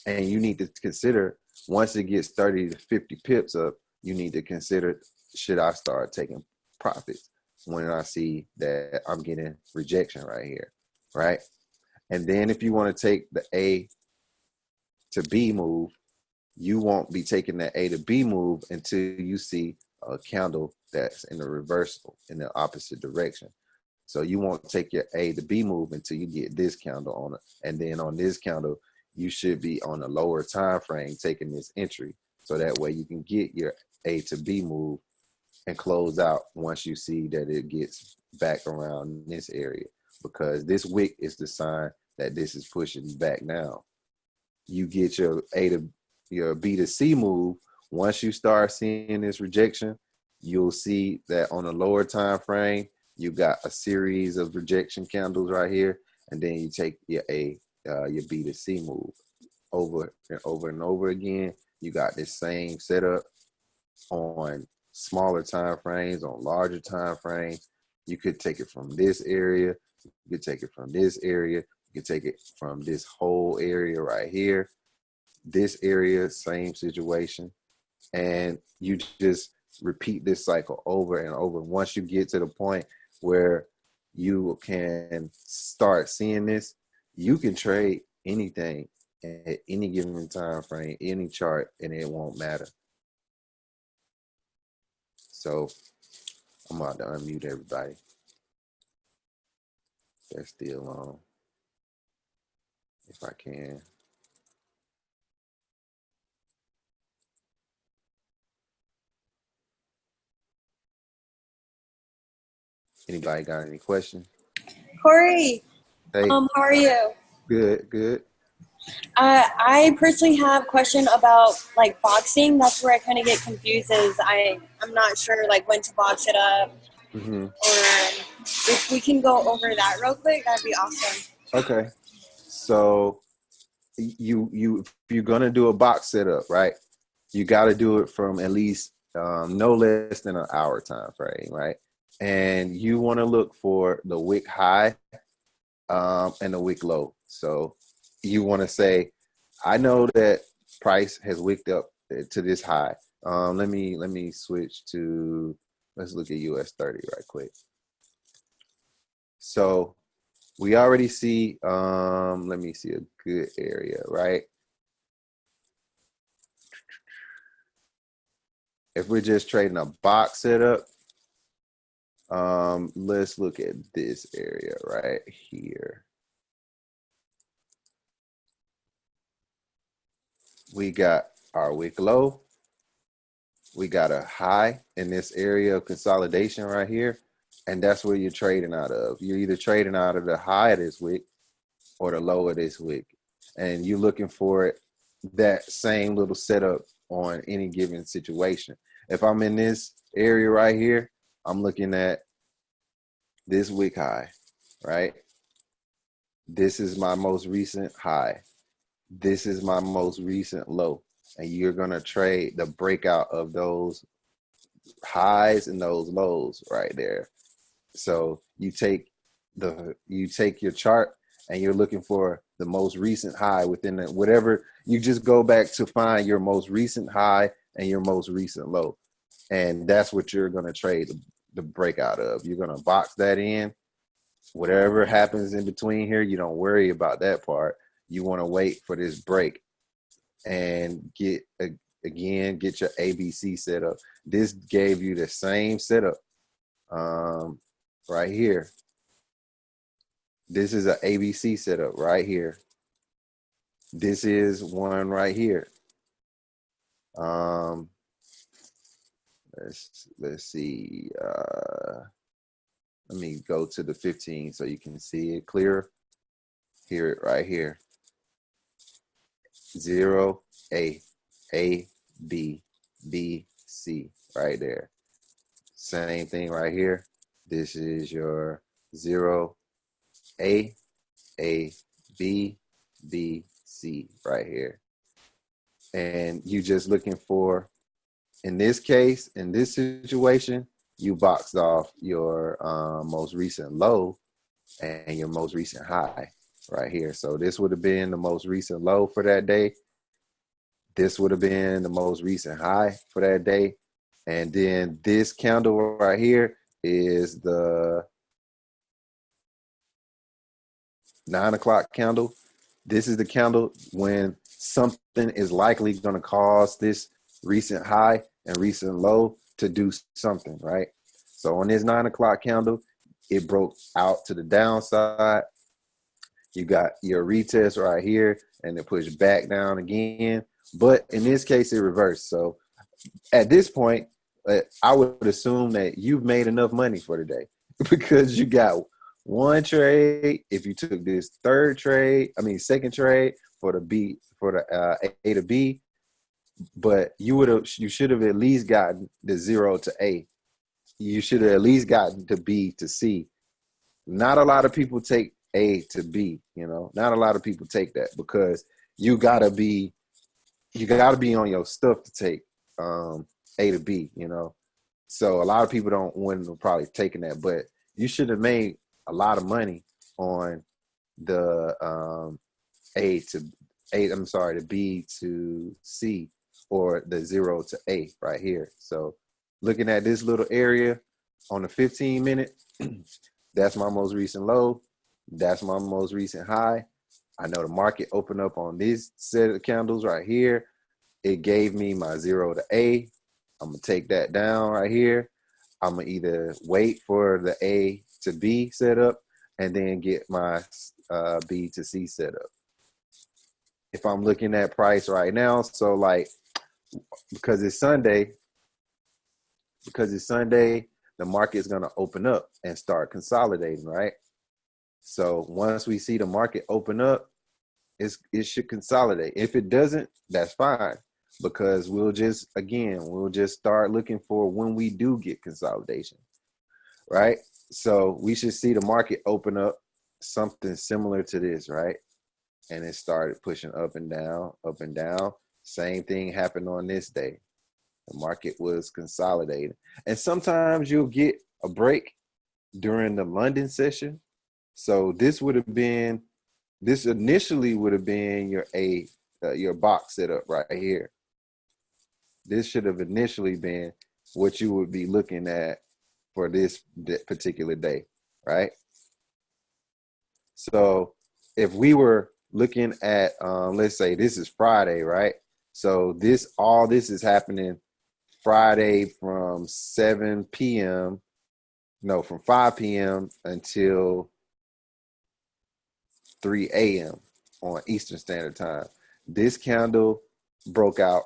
And you need to consider, once it gets 30 to 50 pips up, you need to consider, should I start taking profits when I see that I'm getting rejection right here, right? And then if you want to take the A to B move, you won't be taking that A to B move until you see a candle that's in the reversal, in the opposite direction. So you won't take your A to B move until you get this candle on it. And then on this candle, you should be on a lower time frame taking this entry. So that way you can get your A to B move and close out once you see that it gets back around this area. Because this wick is the sign that this is pushing back down. You get your B to C move. Once you start seeing this rejection, you'll see that on a lower time frame, you got a series of rejection candles right here, and then you take your B to C move over and over and over again. You got this same setup on smaller time frames, on larger time frames. You could take it from this area, you could take it from this area, you could take it from this whole area right here. This area, same situation. And you just repeat this cycle over and over. Once you get to the point where you can start seeing this, you can trade anything at any given time frame, any chart, and it won't matter. So I'm about to unmute everybody. They're still on, if I can. Anybody got any questions? Corey, Hey, how are you? good. I personally have a question about like boxing. That's where I kind of get confused. Is I'm not sure like when to box it up, Mm-hmm. or if we can go over that real quick, that'd be awesome. Okay. So if you're gonna do a box setup, right? You got to do it from at least no less than an hour time frame, right? And you want to look for the wick high and the wick low. So you want to say, I know that price has wicked up to this high. Let me switch to, let's look at US 30 right quick. So we already see, let me see a good area, right? If we're just trading a box setup, let's look at this area right here. We got our wick low. We got a high in this area of consolidation right here. And that's where you're trading out of. You're either trading out of the high of this wick or the low of this wick. And you're looking for that same little setup on any given situation. If I'm in this area right here, I'm looking at this wick high, right? This is my most recent high. This is my most recent low. And you're going to trade the breakout of those highs and those lows right there. So you take your chart and you're looking for the most recent high within the, whatever, you just go back to find your most recent high and your most recent low. And that's what you're going to trade the breakout of. You're going to box that in Whatever happens in between here, you don't worry about that part. You want to wait for this break and get your ABC set up. This gave you the same setup right here. This is an ABC setup right here. This is one right here. Let's see. Let me go to the 15 so you can see it clear. Hear it right here. 0, A, B, B, C, right there. Same thing right here. This is your 0, A, B, B, C, right here. And you just looking for, in this case, in this situation, you boxed off your most recent low and your most recent high right here. So this would have been the most recent low for that day. This would have been the most recent high for that day. And then this candle right here is the 9 o'clock candle. This is the candle when something is likely going to cause this recent high and recent low to do something, right? So on this 9 o'clock candle, it broke out to the downside. You got your retest right here, and it pushed back down again. But in this case, it reversed. So at this point, I would assume that you've made enough money for the day because you got one trade. If you took this second trade for the A to B, but you should have at least gotten the 0 to A. You should have at least gotten to B to C. Not a lot of people take A to B, not a lot of people take that because you gotta be on your stuff to take A to B, So a lot of people wouldn't have probably taken that, but you should have made a lot of money on the the B to C or the 0 to A right here. So looking at this little area on the 15-minute, that's my most recent low. That's my most recent high. I know the market opened up on this set of candles right here. It gave me my 0 to A. I'm going to take that down right here. I'm going to either wait for the A to B setup and then get my B to C setup. If I'm looking at price right now, so like, because it's Sunday, the market is going to open up and start consolidating, right? So once we see the market open up, it should consolidate. If it doesn't, that's fine, because we'll just start looking for when we do get consolidation, right? So we should see the market open up something similar to this, right? And it started pushing up and down, up and down. Same thing happened on this day. The market was consolidating. And sometimes you'll get a break during the London session. So this initially would have been your box setup right here. This should have initially been what you would be looking at for this particular day, right? So if we were looking at, let's say this is Friday, right? So all this is happening Friday from 5 p.m. until 3 a.m. on Eastern Standard Time. This candle broke out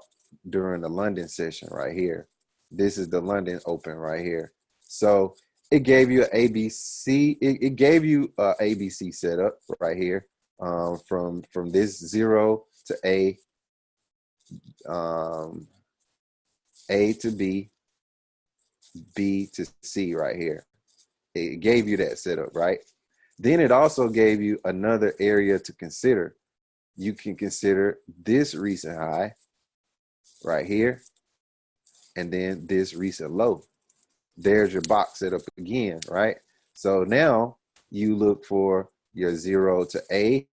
during the London session right here. This is the London open right here. So it gave you an ABC. It gave you a ABC setup right here, from this 0 to A, A to B, B to C right here. It gave you that setup, right? Then it also gave you another area to consider. You can consider this recent high right here, and then this recent low. There's your box setup again, right? So now you look for your 0 to A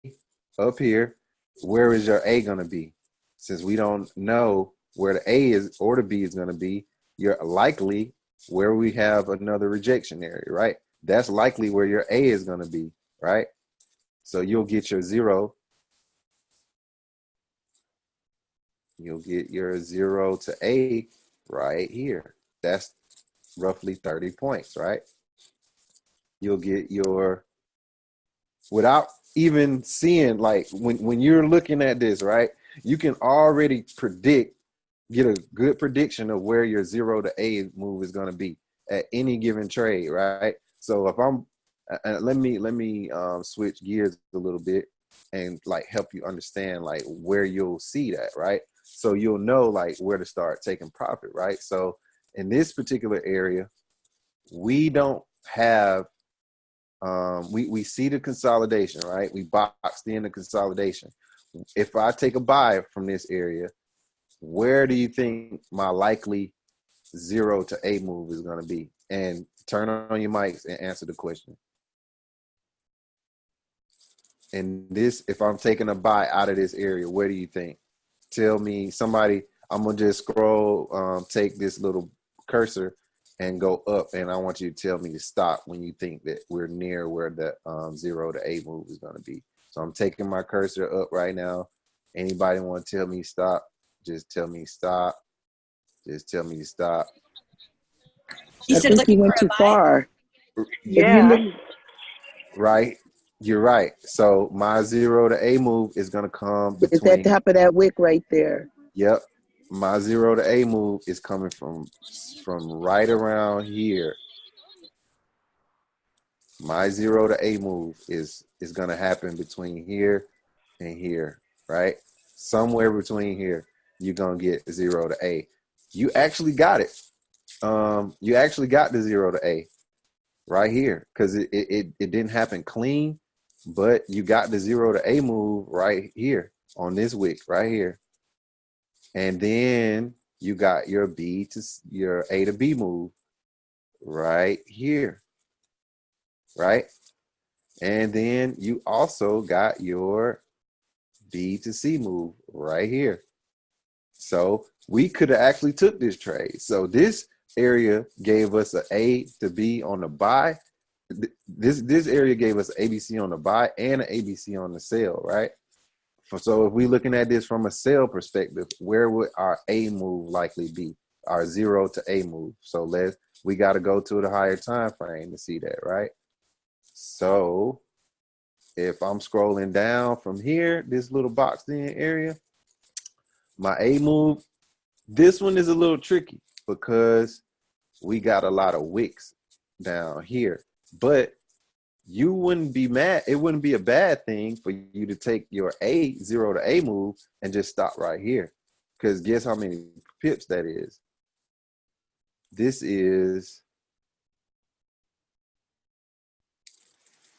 up here. Where is your A going to be? Since we don't know where the A is or the B is going to be, you're likely where we have another rejection area, right? that's likely where your A is going to be, right? So you'll get your 0. You'll get your 0 to A right here. That's roughly 30 points, right? You'll get your, without even seeing, like when you're looking at this, right, you can already get a good prediction of where your 0 to A move is going to be at any given trade, right? So if I'm, let me switch gears a little bit and like help you understand like where you'll see that, right? So you'll know like where to start taking profit, right? So in this particular area, we don't have, we see the consolidation, right? We boxed in the consolidation. If I take a buy from this area, where do you think my likely 0 to A move is going to be? And turn on your mics and answer the question. And this, if I'm taking a buy out of this area, where do you think? Tell me, somebody, I'm going to just scroll, take this little cursor and go up, and I want you to tell me to stop when you think that we're near where the 0 to A move is going to be. So I'm taking my cursor up right now. Anybody want to tell me stop? Just tell me stop. Just tell me to stop. You I said think you looking went for a too buy? far. Yeah. Right? You're right. So my 0 to A move is going to come It's at between, the top of that wick right there. yep. My 0 to A move is coming from right around here. My 0 to A move is going to happen between here and here, right? Somewhere between here, you're going to get 0 to A. You actually got it. You actually got the 0 to A right here, because it didn't happen clean, but you got the 0 to A move right here on this wick right here. And then you got your your A to B move right here, right? And then you also got your B to C move right here. So we could have actually took this trade. So this area gave us an A to B on the buy. This area gave us ABC on the buy and an ABC on the sell, right? So if we're looking at this from a sell perspective, where would our A move likely be? Our 0 to A move. So we got to go to the higher time frame to see that, right? So if I'm scrolling down from here, this little boxed in area, my A move, this one is a little tricky because we got a lot of wicks down here. But you wouldn't be mad. It wouldn't be a bad thing for you to take your 0 to A move and just stop right here. Because guess how many pips that is? This is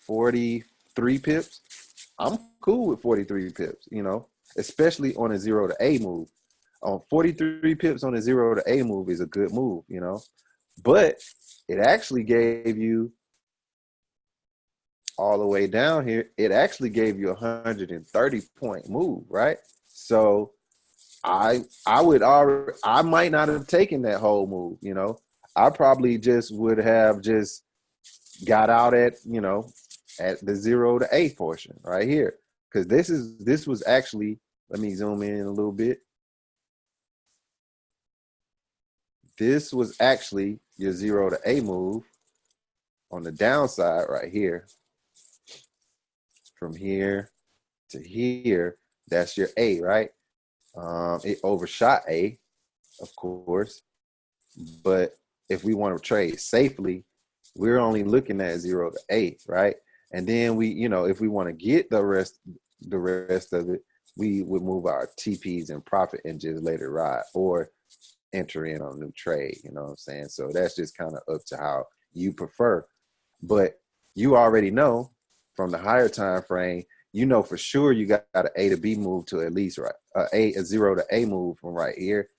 43 pips. I'm cool with 43 pips, especially on a 0 to A move. 43 pips on a 0 to A move is a good move, But it actually gave you, all the way down here, it actually gave you a 130-point move, right? So I might not have taken that whole move, I probably just would have just got out at the 0 to A portion right here. Because this was actually, let me zoom in a little bit. This was actually your 0 to A move on the downside right here. From here to here, that's your A, right? It overshot A, of course. But if we want to trade safely, we're only looking at 0 to A, right? And then if we want to get the rest of it, we would move our TPs in profit and just let it ride, or enter in on a new trade, you know what I'm saying? So that's just kind of up to how you prefer. But you already know from the higher time frame, for sure you got an A to B move to at least a 0 to A move from right here,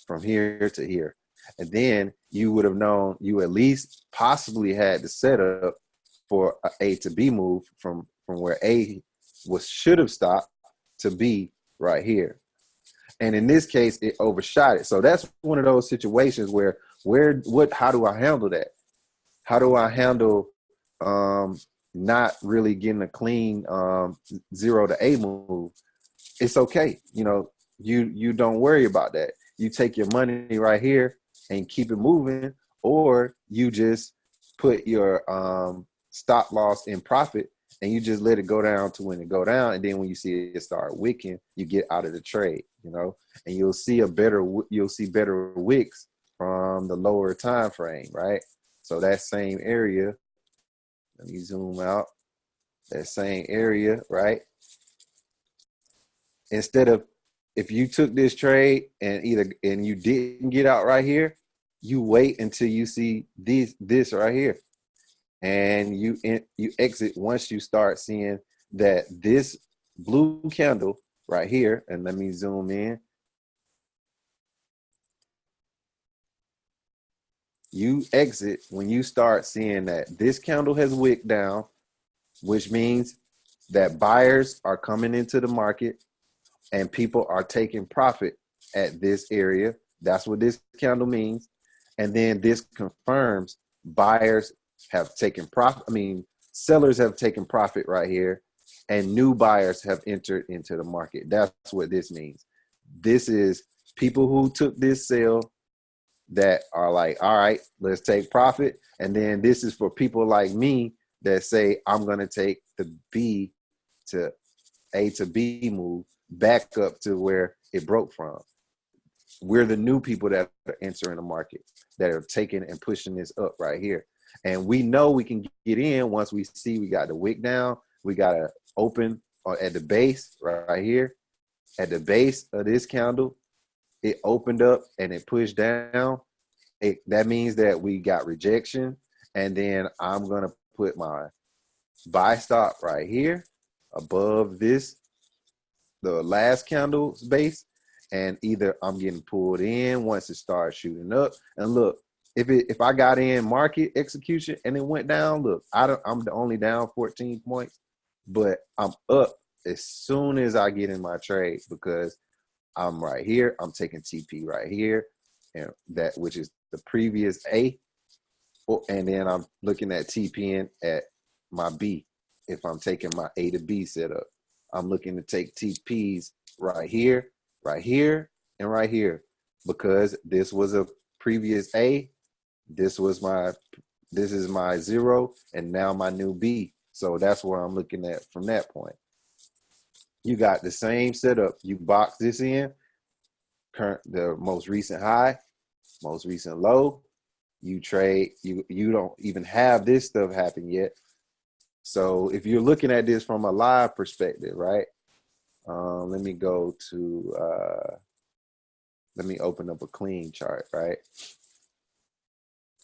from here to here. And then you would have known you at least possibly had the setup for an A to B move from where A should have stopped to B right here. And in this case, it overshot it. So that's one of those situations where how do I handle that? How do I handle not really getting a clean 0 to A move, it's okay. You know, you don't worry about that. You take your money right here and keep it moving, or you just put your stop loss in profit and you just let it go down to when it go down, and then when you see it start wicking, you get out of the trade, you know, and you'll see better wicks from the lower time frame, right? So that same area, let me zoom out, that same area, right? Instead of, if you took this trade and you didn't get out right here, you wait until you see this right here, and you exit once you start seeing that this blue candle right here. And let me zoom in. You exit when you start seeing that this candle has wicked down, which means that buyers are coming into the market and people are taking profit at this area. That's what this candle means. And then this confirms buyers have taken profit. I mean, sellers have taken profit right here, and new buyers have entered into the market. That's what this means. This is people who took this sale that are like, all right, let's take profit. And then this is for people like me that say, I'm going to take the B to A to B move back up to where it broke from. We're the new people that are entering the market, that are taking and pushing this up right here. And we know we can get in once we see we got the wick down. We got to open at the base right here. At the base of this candle, it opened up and it pushed down. That means that we got rejection. And then I'm going to put my buy stop right here above this, the last candle's base. And either I'm getting pulled in once it starts shooting up. And look, if I got in market execution and it went down, look, I'm only down 14 points, but I'm up as soon as I get in my trade, because I'm right here. I'm taking TP right here, and that, which is the previous A. And then I'm looking at TPing at my B. If I'm taking my A to B setup, I'm looking to take TPs right here, and right here, because this was a previous A. This is my 0, and now my new B. So that's where I'm looking at from that point. You got the same setup. You box this in, the most recent high, most recent low. You trade, you don't even have this stuff happen yet. So if you're looking at this from a live perspective, right? Let me go to, let me open up a clean chart, right?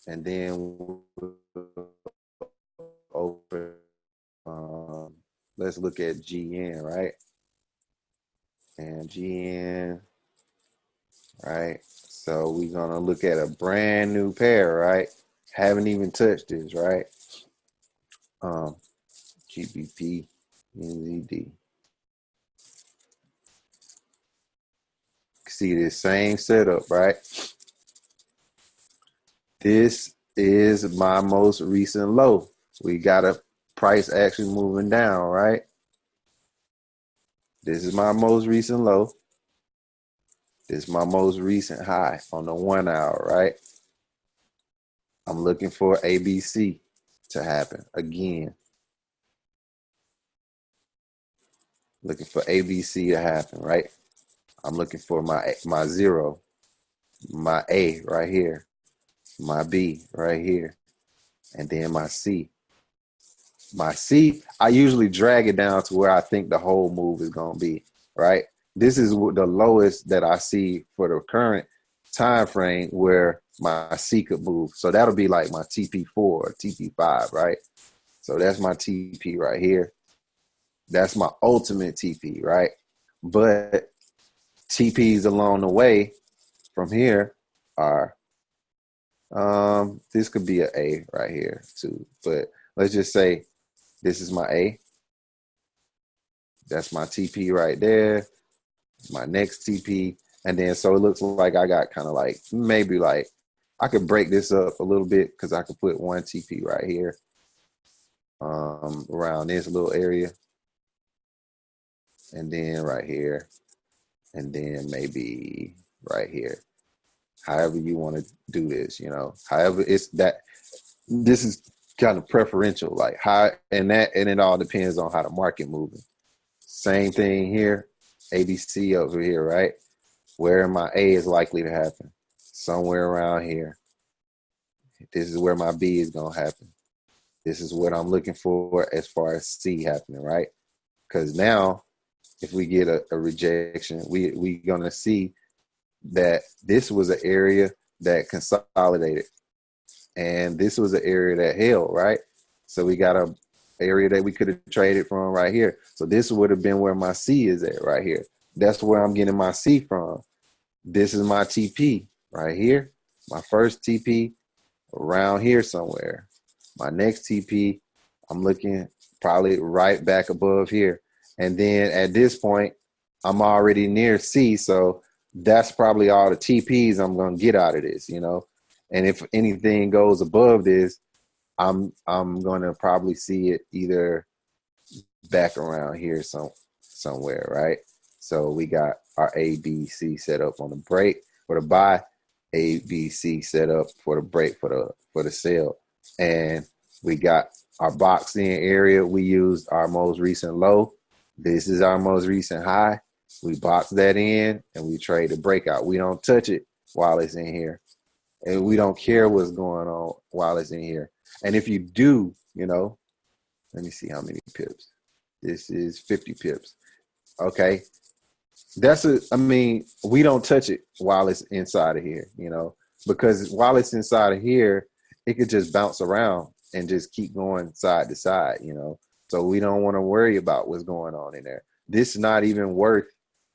And then open, let's look at GN, right? And GN, right? So we're gonna look at a brand new pair, right? Haven't even touched this, right? GBP, NZD. See this same setup, right? This is my most recent low. We got a price actually moving down, right? This is my most recent low. This is my most recent high on the 1 hour, right? I'm looking for ABC to happen again. Looking for ABC to happen, right? I'm looking for my 0, my A right here, my B right here, and then my C. My C, I usually drag it down to where I think the whole move is going to be, right? This is the lowest that I see for the current time frame where my C could move. So that'll be like my TP4 or TP5, right? So that's my TP right here. That's my ultimate TP, right? But TPs along the way from here are, this could be an A right here too. But let's just say this is my A. That's my TP right there. My next TP. And then so it looks like I got kind of like, maybe like, I could break this up a little bit because I could put one TP right here. around this little area, and then right here, and then maybe right here. However you want to do this, however it's that, this is kind of preferential, like how, and it all depends on how the market moving. Same thing here, ABC over here, right? Where my A is likely to happen, somewhere around here. This is where my B is going to happen. This is what I'm looking for as far as C happening, right? Because now, if we get a rejection, we going to see that this was an area that consolidated, and this was an area that held, right? So we got a area that we could have traded from right here. So this would have been where my C is at right here. That's where I'm getting my C from. This is my TP right here. My first TP around here somewhere. My next TP, I'm looking probably right back above here. And then at this point, I'm already near C. So that's probably all the TPs I'm going to get out of this, And if anything goes above this, I'm going to probably see it either back around here somewhere, right? So we got our A, B, C set up on the break for the buy, A, B, C set up for the break for the sell. And we got our box in area. We used our most recent low. This is our most recent high. We box that in and we trade the breakout. We don't touch it while it's in here. And we don't care what's going on while it's in here. And if you do, let me see how many pips. This is 50 pips. Okay. We don't touch it while it's inside of here, because while it's inside of here, it could just bounce around and just keep going side to side, So we don't want to worry about what's going on in there. This is not even worth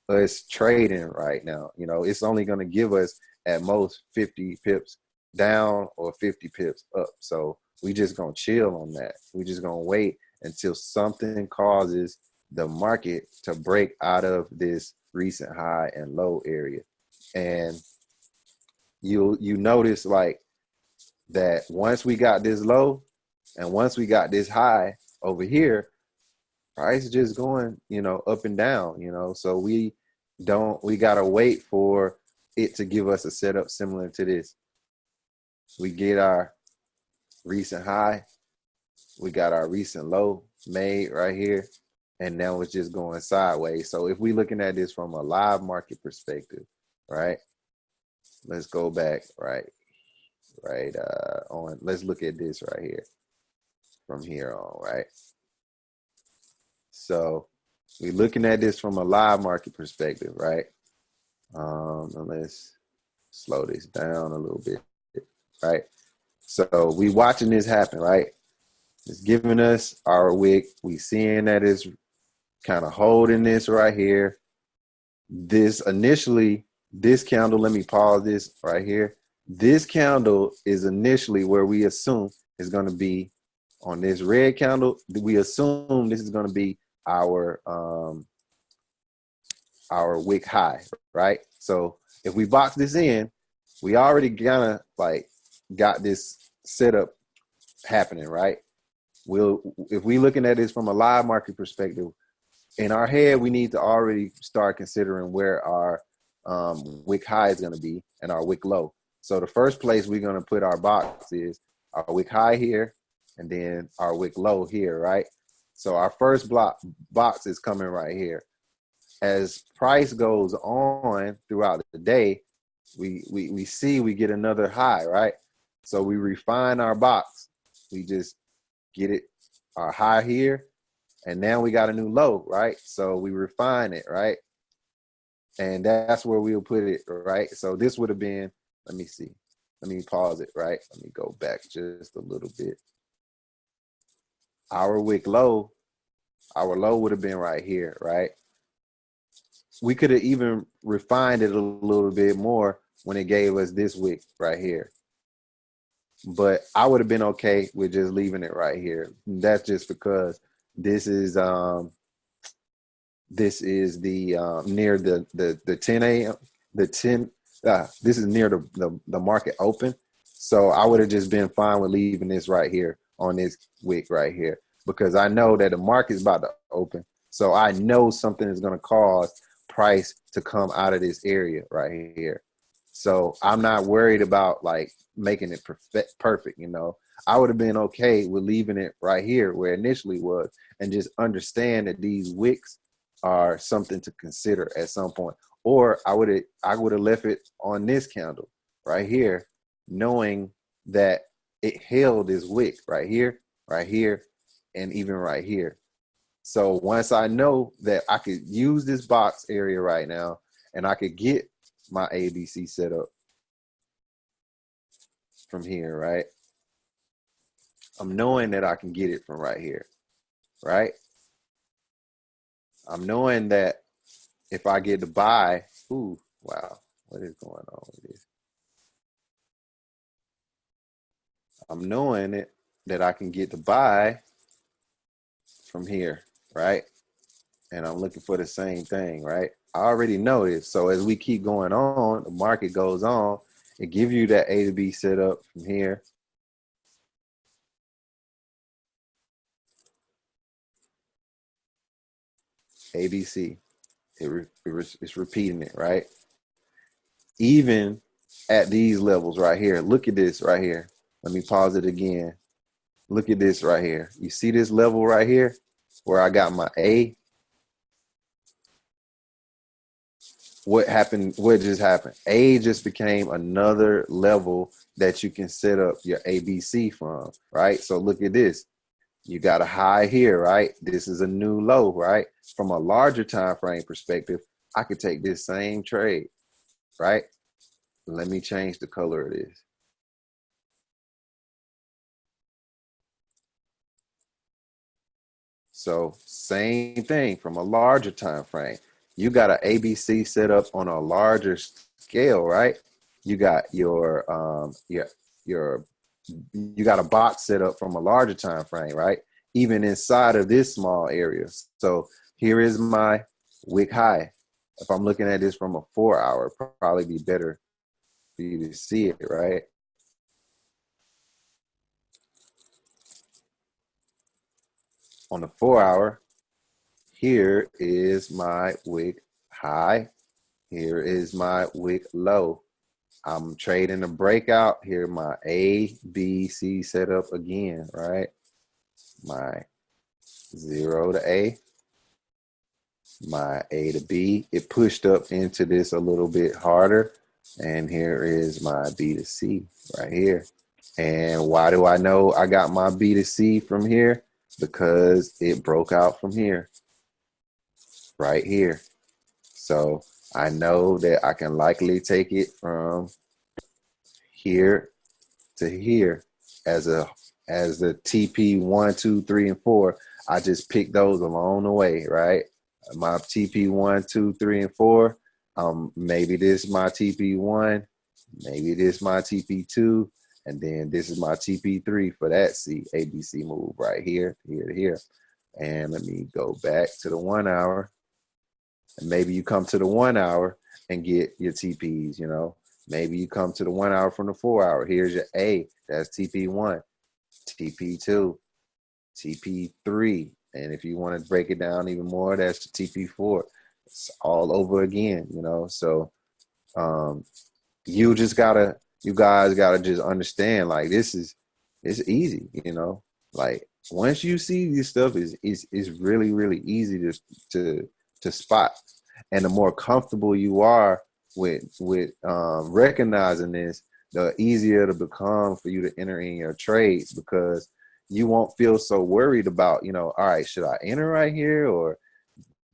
us trading right now. It's only going to give us at most 50 pips down or 50 pips up. So we just going to chill on that. We just going to wait until something causes the market to break out of this recent high and low area. And you notice like that once we got this low and once we got this high over here, price just going, up and down, so we got to wait for it to give us a setup similar to this. We get our recent high, we got our recent low made right here, and now it's just going sideways. So if we're looking at this from a live market perspective, right, let's go back on, let's look at this right here from here on, right? So we're looking at this from a live market perspective, right? And let's slow this down a little bit, right? So we watching this happen, right? It's giving us our wick. We seeing that it's kind of holding this right here. This candle, let me pause this right here. This candle is initially where we assume is going to be on this red candle. We assume this is going to be our wick high, right? So if we box this in, we already kind of like got this setup happening, right? If we looking at this from a live market perspective, in our head, we need to already start considering where our wick high is going to be and our wick low. So the first place we're going to put our box is our wick high here and then our wick low here, right? So our first box is coming right here. As price goes on throughout the day, we see we get another high, right? So we refine our box. We just get it, our high here, and now we got a new low, right? So we refine it, right? And that's where we'll put it, right? So this would have been, let me see. Let me pause it, right? Let me go back just a little bit. Our wick low, our low would have been right here, right? We could have even refined it a little bit more when it gave us this wick right here. But I would have been okay with just leaving it right here. That's just because this is the near the 10 a.m. This is near the market open. So I would have just been fine with leaving this right here on this wick right here. because I know that the market's about to open. So I know something is going to cause price to come out of this area right here. So I'm not worried about like making it perfect, you know. I would have been okay with leaving it right here where it initially was and just understand that these wicks are something to consider at some point. Or I would have left it on this candle right here, knowing that it held this wick right here, and even right here. So once I know that I could use this box area right now and I could get my ABC set up from here, right? I'm knowing that I can get it from right here, right? I'm knowing that if I get to buy, ooh, wow, what is going on with this? I'm knowing it that I can get to buy from here, right? And I'm looking for the same thing, right? I already know this. So as we keep going on, the market goes on, it gives you that A to B set up from here. ABC, it's repeating it, right? Even at these levels right here, look at this right here. Let me pause it again. Look at this right here. You see this level right here where I got my A? What happened? What just happened? A just became another level that you can set up your ABC from, right? So look at this. You got a high here, right? This is a new low, right? From a larger time frame perspective, I could take this same trade, right? Let me change the color of this. So same thing from a larger time frame. You got an ABC set up on a larger scale, right? You got your you got a box set up from a larger time frame, right? Even inside of this small area. So here is my wick high. If I'm looking at this from a 4 hour, probably be better for you to see it, right? On the 4 hour, here is my wick high. Here is my wick low. I'm trading a breakout. Here my A, B, C setup again, right? My 0 to A, my A to B. It pushed up into this a little bit harder. And here is my B to C right here. And why do I know I got my B to C from here? Because it broke out from here, right here. So I know that I can likely take it from here to here as the TP 1, 2, 3, and 4. I just picked those along the way, right? My TP 1, 2, 3, and 4. Maybe this is my TP 1, maybe this is my TP 2, and then this is my TP 3 for that ABC move right here, here to here. And let me go back to the 1 hour. And maybe you come to the 1 hour and get your TPs, you know. Maybe you come to the 1 hour from the 4 hour. Here's your A. That's TP1, TP2, TP3. And if you want to break it down even more, that's the TP4. It's all over again, you know. So you guys gotta just understand, like, it's easy, you know. Like, once you see this stuff, is really, really easy to spot. And the more comfortable you are with recognizing this, the easier it'll become for you to enter in your trades, because you won't feel so worried about, you know, all right, should I enter right here, or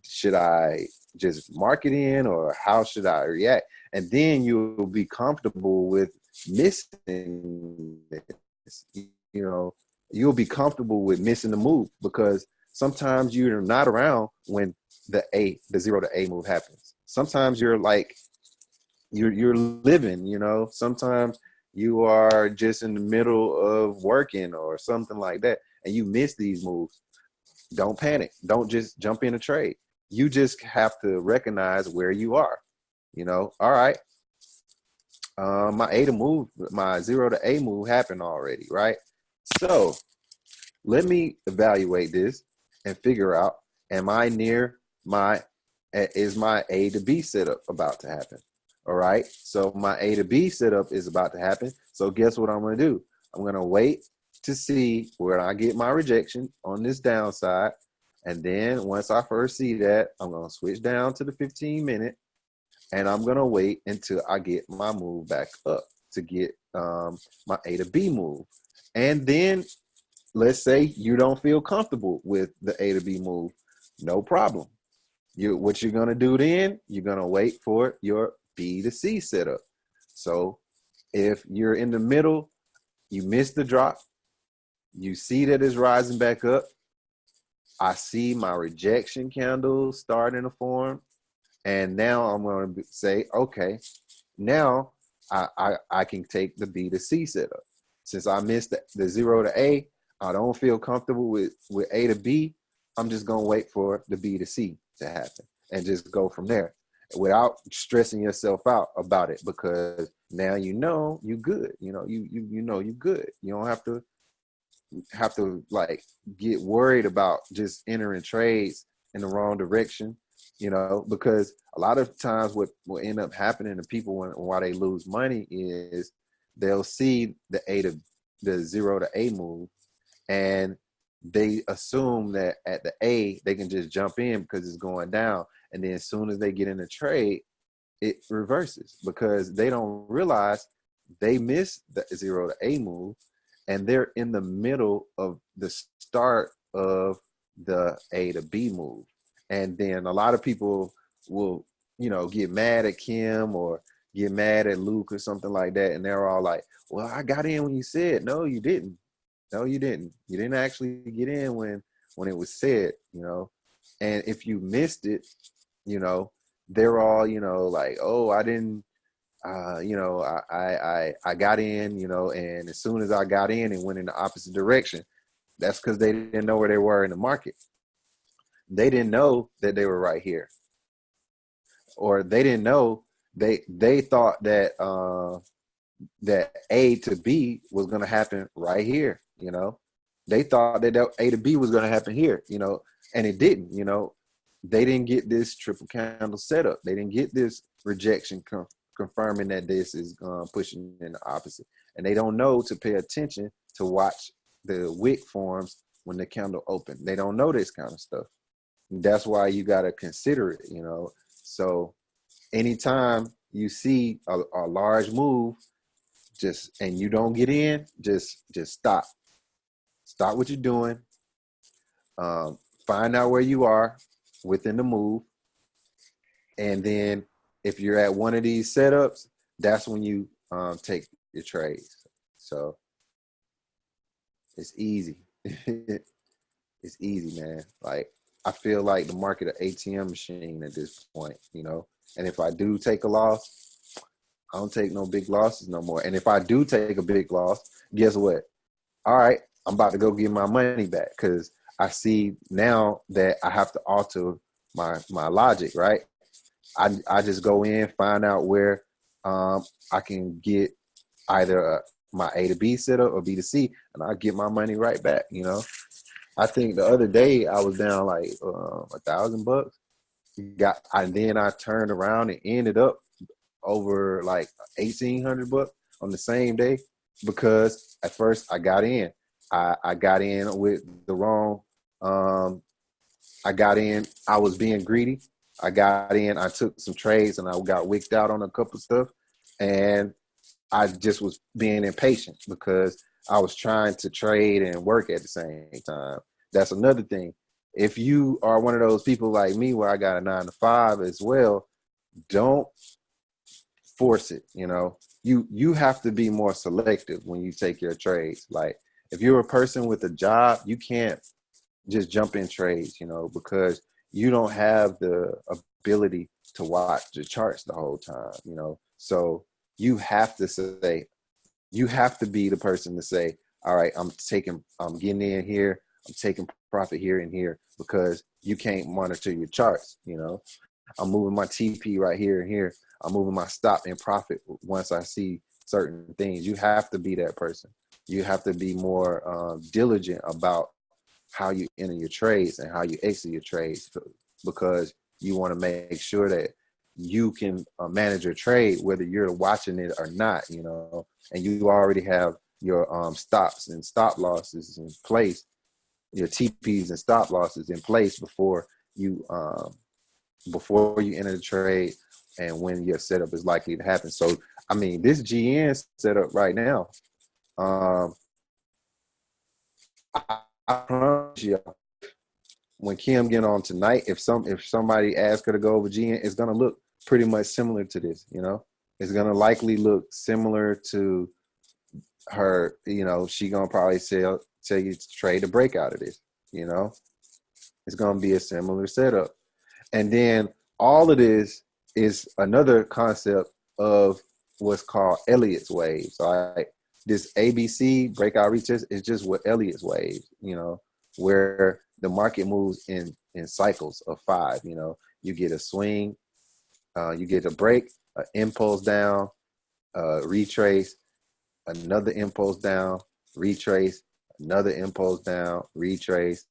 should I just mark it in, or how should I react? And then you'll be comfortable with missing this. You know, you'll be comfortable with missing the move, because sometimes you're not around when the 0 to A move happens. Sometimes you're like, you're living, you know. Sometimes you are just in the middle of working or something like that, and you miss these moves. Don't panic. Don't just jump in a trade. You just have to recognize where you are. You know, all right, my 0 to A move happened already, right? So let me evaluate this and figure out, am I near is my A to B setup about to happen? All right. So my A to B setup is about to happen. So guess what I'm going to do? I'm going to wait to see where I get my rejection on this downside. And then once I first see that, I'm going to switch down to the 15-minute, and I'm going to wait until I get my move back up to get my A to B move. And then let's say you don't feel comfortable with the A to B move. No problem. What you're going to do then, you're going to wait for your B to C setup. So if you're in the middle, you miss the drop, you see that it's rising back up, I see my rejection candle starting to form, and now I'm going to say, okay, now I can take the B to C setup. Since I missed the 0 to A, I don't feel comfortable with A to B. I'm just going to wait for the B to C to happen and just go from there without stressing yourself out about it, because now you know you good. You know you good. You don't have to like get worried about just entering trades in the wrong direction, because a lot of times what will end up happening to people why they lose money is they'll see the 0 to A move, and they assume that at the A they can just jump in because it's going down, and then as soon as they get in the trade, it reverses because they don't realize they missed the 0 to A move, and they're in the middle of the start of the A to B move. And then a lot of people will, get mad at Kim or get mad at Luke or something like that, and they're all like, well, I got in when you said. No, you didn't. No, you didn't. You didn't actually get in when it was said, And if you missed it, they're all, like, oh, I didn't, I got in, and as soon as I got in and went in the opposite direction, that's because they didn't know where they were in the market. They didn't know that they were right here, or they didn't know they thought that that A to B was going to happen right here. They thought that A to B was going to happen here, and it didn't. They didn't get this triple candle setup. They didn't get this rejection confirming that this is pushing in the opposite, and they don't know to pay attention to watch the wick forms when the candle open. They don't know this kind of stuff. That's why you got to consider it, So anytime you see a large move, and you don't get in, just stop. Stop what you're doing. Find out where you are within the move. And then if you're at one of these setups, that's when you take your trades. So it's easy. It's easy, man. Like, I feel like the market an ATM machine at this point, And if I do take a loss, I don't take no big losses no more. And if I do take a big loss, guess what? All right, I'm about to go get my money back because I see now that I have to alter my logic, right? I just go in, find out where I can get either my A to B setup or B to C, and I get my money right back, I think the other day I was down like $1,000. Then I turned around and ended up over like $1,800 on the same day, because at first I got in. I got in with the wrong. I got in. I was being greedy. I got in. I took some trades and I got wicked out on a couple of stuff, and I just was being impatient because I was trying to trade and work at the same time. That's another thing. If you are one of those people like me where I got a 9 to 5 as well, don't force it. You have to be more selective when you take your trades. Like, if you're a person with a job, you can't just jump in trades, because you don't have the ability to watch the charts the whole time, So you have to be the person to say, all right, I'm getting in here, I'm taking profit here and here, because you can't monitor your charts, I'm moving my TP right here and here. I'm moving my stop and profit once I see certain things. You have to be that person. You have to be more diligent about how you enter your trades and how you exit your trades, because you want to make sure that you can manage your trade, whether you're watching it or not, you know, and you already have your stops and stop losses in place, your TPs and stop losses in place before you enter the trade and when your setup is likely to happen. So, I mean, this GN setup right now, I promise you, when Kim get on tonight, if somebody asks her to go over GN, it's gonna look pretty much similar to this. You know, it's gonna likely look similar to her. You know, she gonna probably tell you to trade the break out of this. You know, it's gonna be a similar setup, and then all of this is another concept of what's called Elliott's waves. All right, this ABC breakout retest is just what Elliott's waves. You know, where the market moves in cycles of 5. You know, you get a swing, you get a break, an impulse down, retrace, another impulse down, retrace, another impulse down, retrace,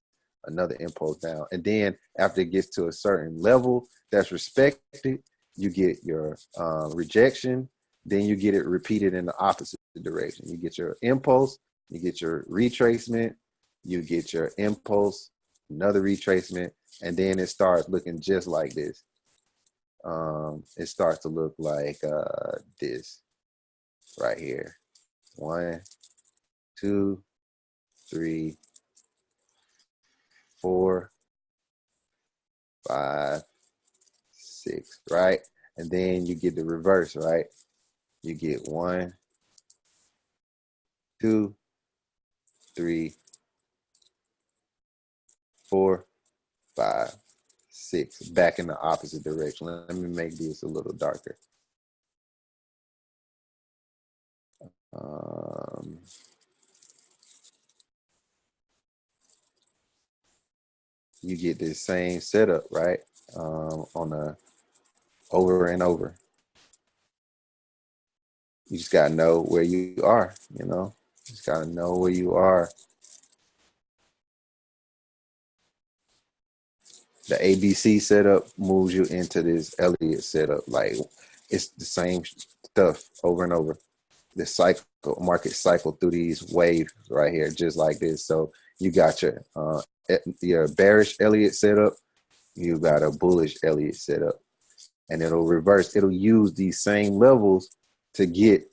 another impulse down. And then after it gets to a certain level that's respected, you get your rejection. Then you get it repeated in the opposite direction. You get your impulse, you get your retracement, you get your impulse, another retracement, and then it starts looking just like this. It starts to look like this right here. 1, 2, 3, 4, 5, 6, right? And then you get the reverse, right? You get 1, 2, 3, 4, 5, 6, back in the opposite direction. Let me make this a little darker. You get this same setup, right? On a over and over. You just gotta know where you are, you know? You just gotta know where you are. The ABC setup moves you into this Elliott setup. Like, it's the same stuff over and over. The cycle, market cycle through these waves right here, just like this. So you got your bearish Elliott setup, you got a bullish Elliott setup, and it'll reverse. It'll use these same levels to get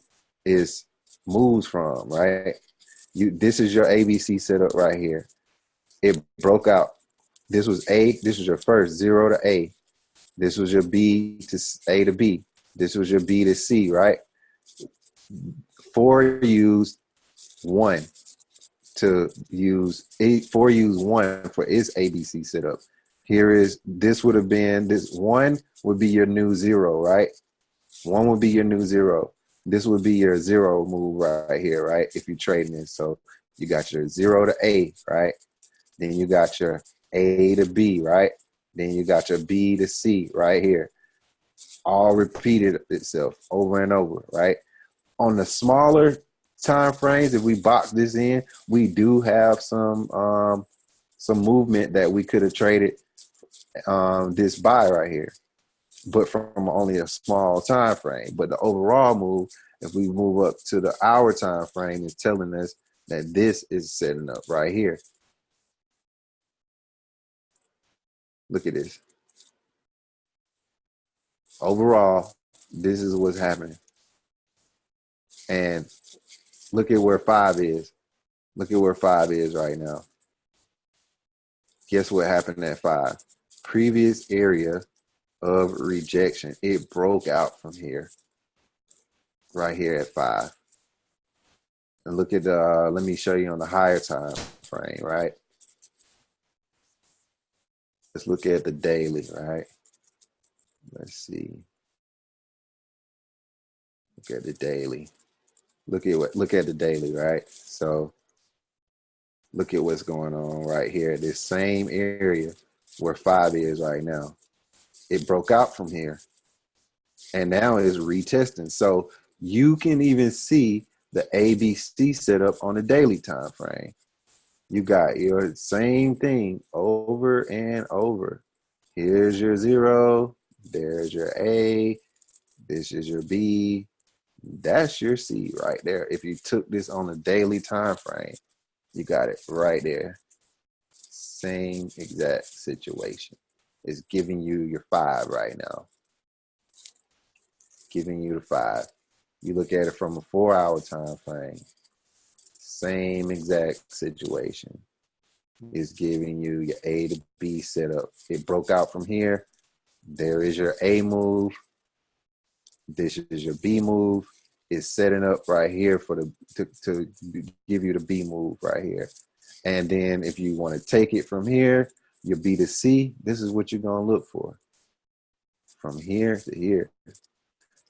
its moves from, right? This is your ABC setup right here. It broke out. This was A. This was your first 0 to A. This was your B to A to B. This was your B to C, right? 4 used 1 to use 4 used 1 for its ABC setup. This would have been, this 1 would be your new 0, right? 1 would be your new 0. This would be your 0 move right here, right? If you're trading this. So you got your 0 to A, right? Then you got your A to B, right? Then you got your B to C right here. All repeated itself over and over, right? On the smaller time frames, if we box this in, we do have some movement that we could have traded this buy right here, but from only a small time frame. But the overall move, if we move up to the hour time frame, is telling us that this is setting up right here. Look at this. Overall, this is what's happening. And look at where 5 is. Look at where 5 is right now. Guess what happened at 5? Previous area of rejection. It broke out from here. Right here at 5. And look at the, let me show you on the higher time frame, right? Let's look at the daily, right? Let's see. Look at the daily. Look at the daily, right? So look at what's going on right here. This same area where 5 is right now. It broke out from here. And now it's retesting. So you can even see the ABC setup on the daily time frame. You got your same thing over and over. Here's your 0, there's your A, this is your B, that's your C right there. If you took this on a daily time frame, you got it right there. Same exact situation. It's giving you your 5 right now. Giving you the 5. You look at it from a 4-hour time frame. Same exact situation. It's giving you your A to B setup. It broke out from here. There is your A move. This is your B move. It's setting up right here for the to give you the B move right here. And then if you want to take it from here, your B to C, this is what you're going to look for. From here to here.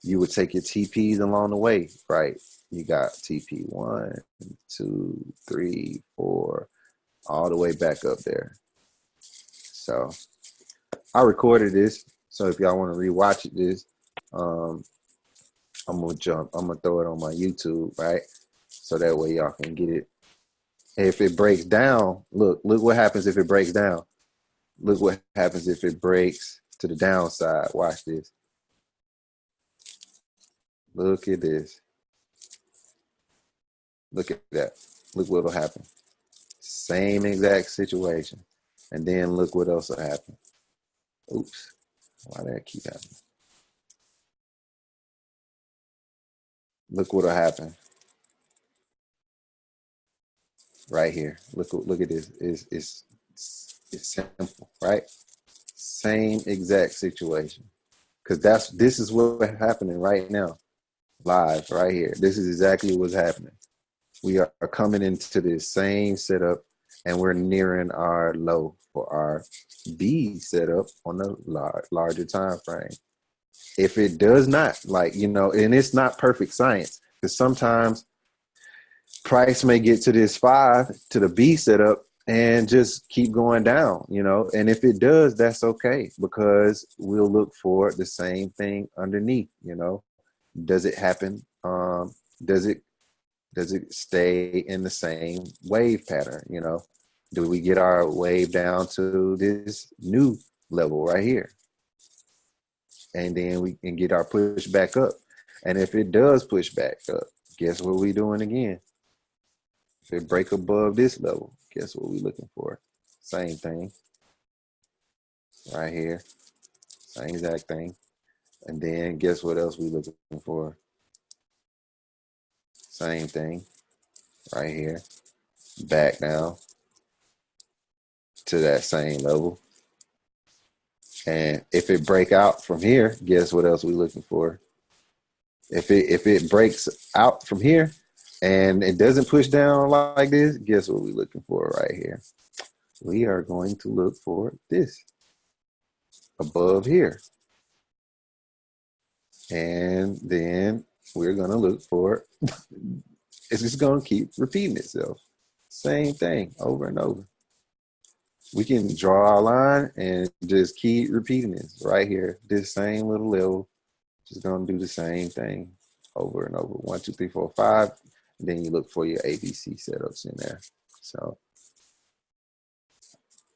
You would take your TPs along the way, right? You got TP 1, 2, 3, 4, all the way back up there. So I recorded this. So if y'all want to rewatch this, I'm gonna throw it on my YouTube, right? So that way y'all can get it. If it breaks down, look what happens if it breaks down. Look what happens if it breaks to the downside. Watch this. Look at this. Look at that. Look what'll happen. Same exact situation. And then look what else will happen. Oops. Why did that keep happening? Look what'll happen. Right here. Look at this. It's simple, right? Same exact situation. Because this is what's happening right now. Live right here. This is exactly what's happening. We are coming into this same setup and we're nearing our low for our B setup on the larger time frame. If it does not, and it's not perfect science, because sometimes price may get to this 5 to the B setup and just keep going down, and if it does, that's okay, because we'll look for the same thing underneath. Does it happen? Does it stay in the same wave pattern? Do we get our wave down to this new level right here? And then we can get our push back up. And if it does push back up, guess what we're doing again? If it break above this level, guess what we're looking for? Same thing. Right here. Same exact thing. And then guess what else we're looking for? Same thing. Right here. Back down to that same level. And if it break out from here, guess what else we're looking for? If it breaks out from here and it doesn't push down like this, guess what we're looking for right here? We are going to look for this above here. And then we're going to look for, it's just going to keep repeating itself. Same thing over and over. We can draw our line and just keep repeating this right here. This same little level, just going to do the same thing over and over. 1, 2, 3, 4, 5. And then you look for your ABC setups in there. So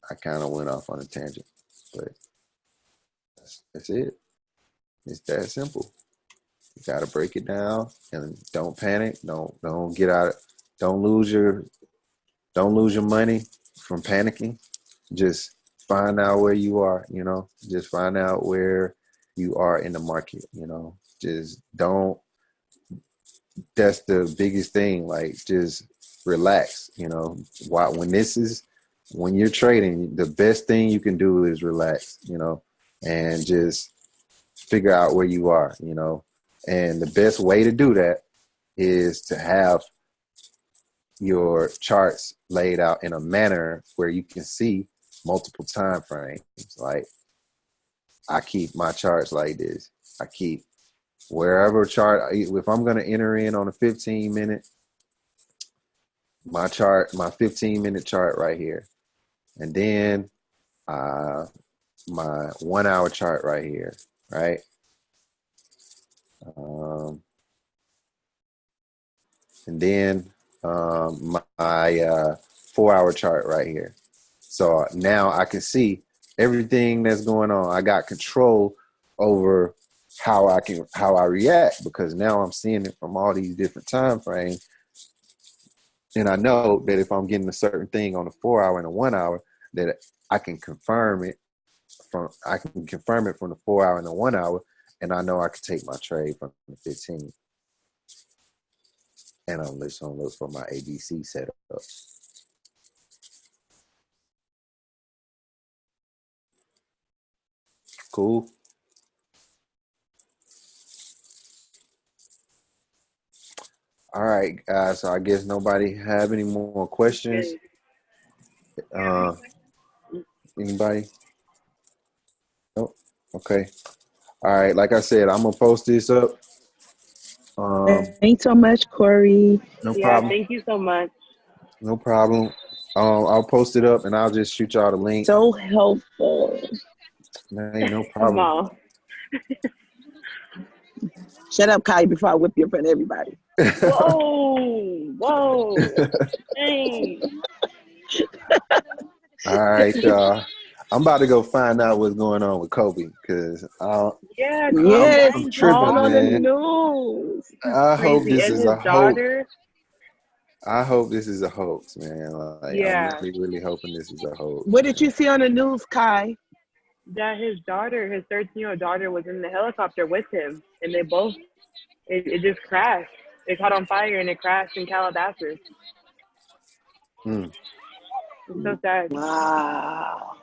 I kind of went off on a tangent, but that's it. It's that simple. You got to break it down and don't panic. Don't get out. Don't lose your money from panicking. Just find out where you are, just find out where you are in the market, just don't, that's the biggest thing. Just relax, when you're trading, the best thing you can do is relax, and just figure out where you are, and the best way to do that is to have your charts laid out in a manner where you can see multiple time frames. Like I keep my charts like this. I keep wherever chart, if I'm going to enter in on a 15-minute, my 15-minute chart right here. And then my 1-hour chart right here, right? and then my 4-hour chart right here. So now I can see everything that's going on. I got control over how I react, because now I'm seeing it from all these different time frames. And I know that if I'm getting a certain thing on a 4-hour and a 1 hour, that I can confirm it from the 4-hour and the 1 hour, and I know I can take my trade from the 15. And I'm just gonna look for my ABC setup. Cool. All right, guys. So I guess nobody have any more questions. Anybody? Oh, okay. All right. Like I said, I'm gonna post this up. Thanks so much, Corey. No problem. Thank you so much. No problem. I'll post it up and I'll just shoot y'all the link. So helpful. Hey, no problem. Shut up, Kai, before I whip you in front of everybody. Whoa. Dang. All right, y'all. I'm about to go find out what's going on with Kobe, because I'm tripping, on the man. news. I hope this is a daughter. hoax. I hope this is a hoax, man. Like, I'm really, really hoping this is a hoax. What did you see on the news, Kai? That his 13-year-old daughter, was in the helicopter with him, and they both, it just crashed. It caught on fire and it crashed in Calabasas. It's so sad. Wow.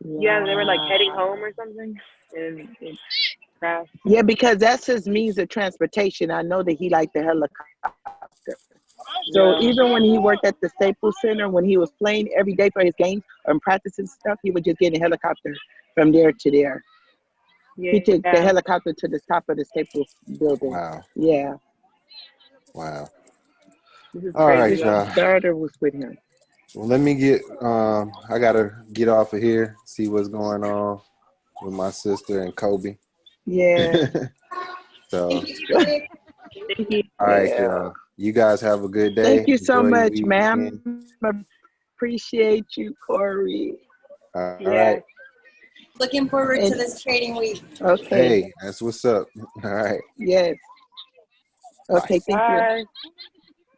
Yeah, they were like heading home or something, and it crashed. Yeah, because that's his means of transportation. I know that he liked the helicopter. So even when he worked at the Staples Center, when he was playing every day for his games and practicing stuff, he would just get in a helicopter from there to there. He took the helicopter to the top of the Staples building. Wow. Yeah. Wow. All right, y'all. His daughter was with him. Well, let me get, I got to get off of here, see what's going on with my sister and Kobe. Yeah. So, Thank you. All right, y'all. You guys have a good day. Thank you so Enjoy much, your ma'am. weekend. Appreciate you, Corey. All right. Looking forward to this trading week. Okay. Hey, that's what's up. All right. Yes. Okay, Bye. thank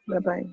you. Bye-bye.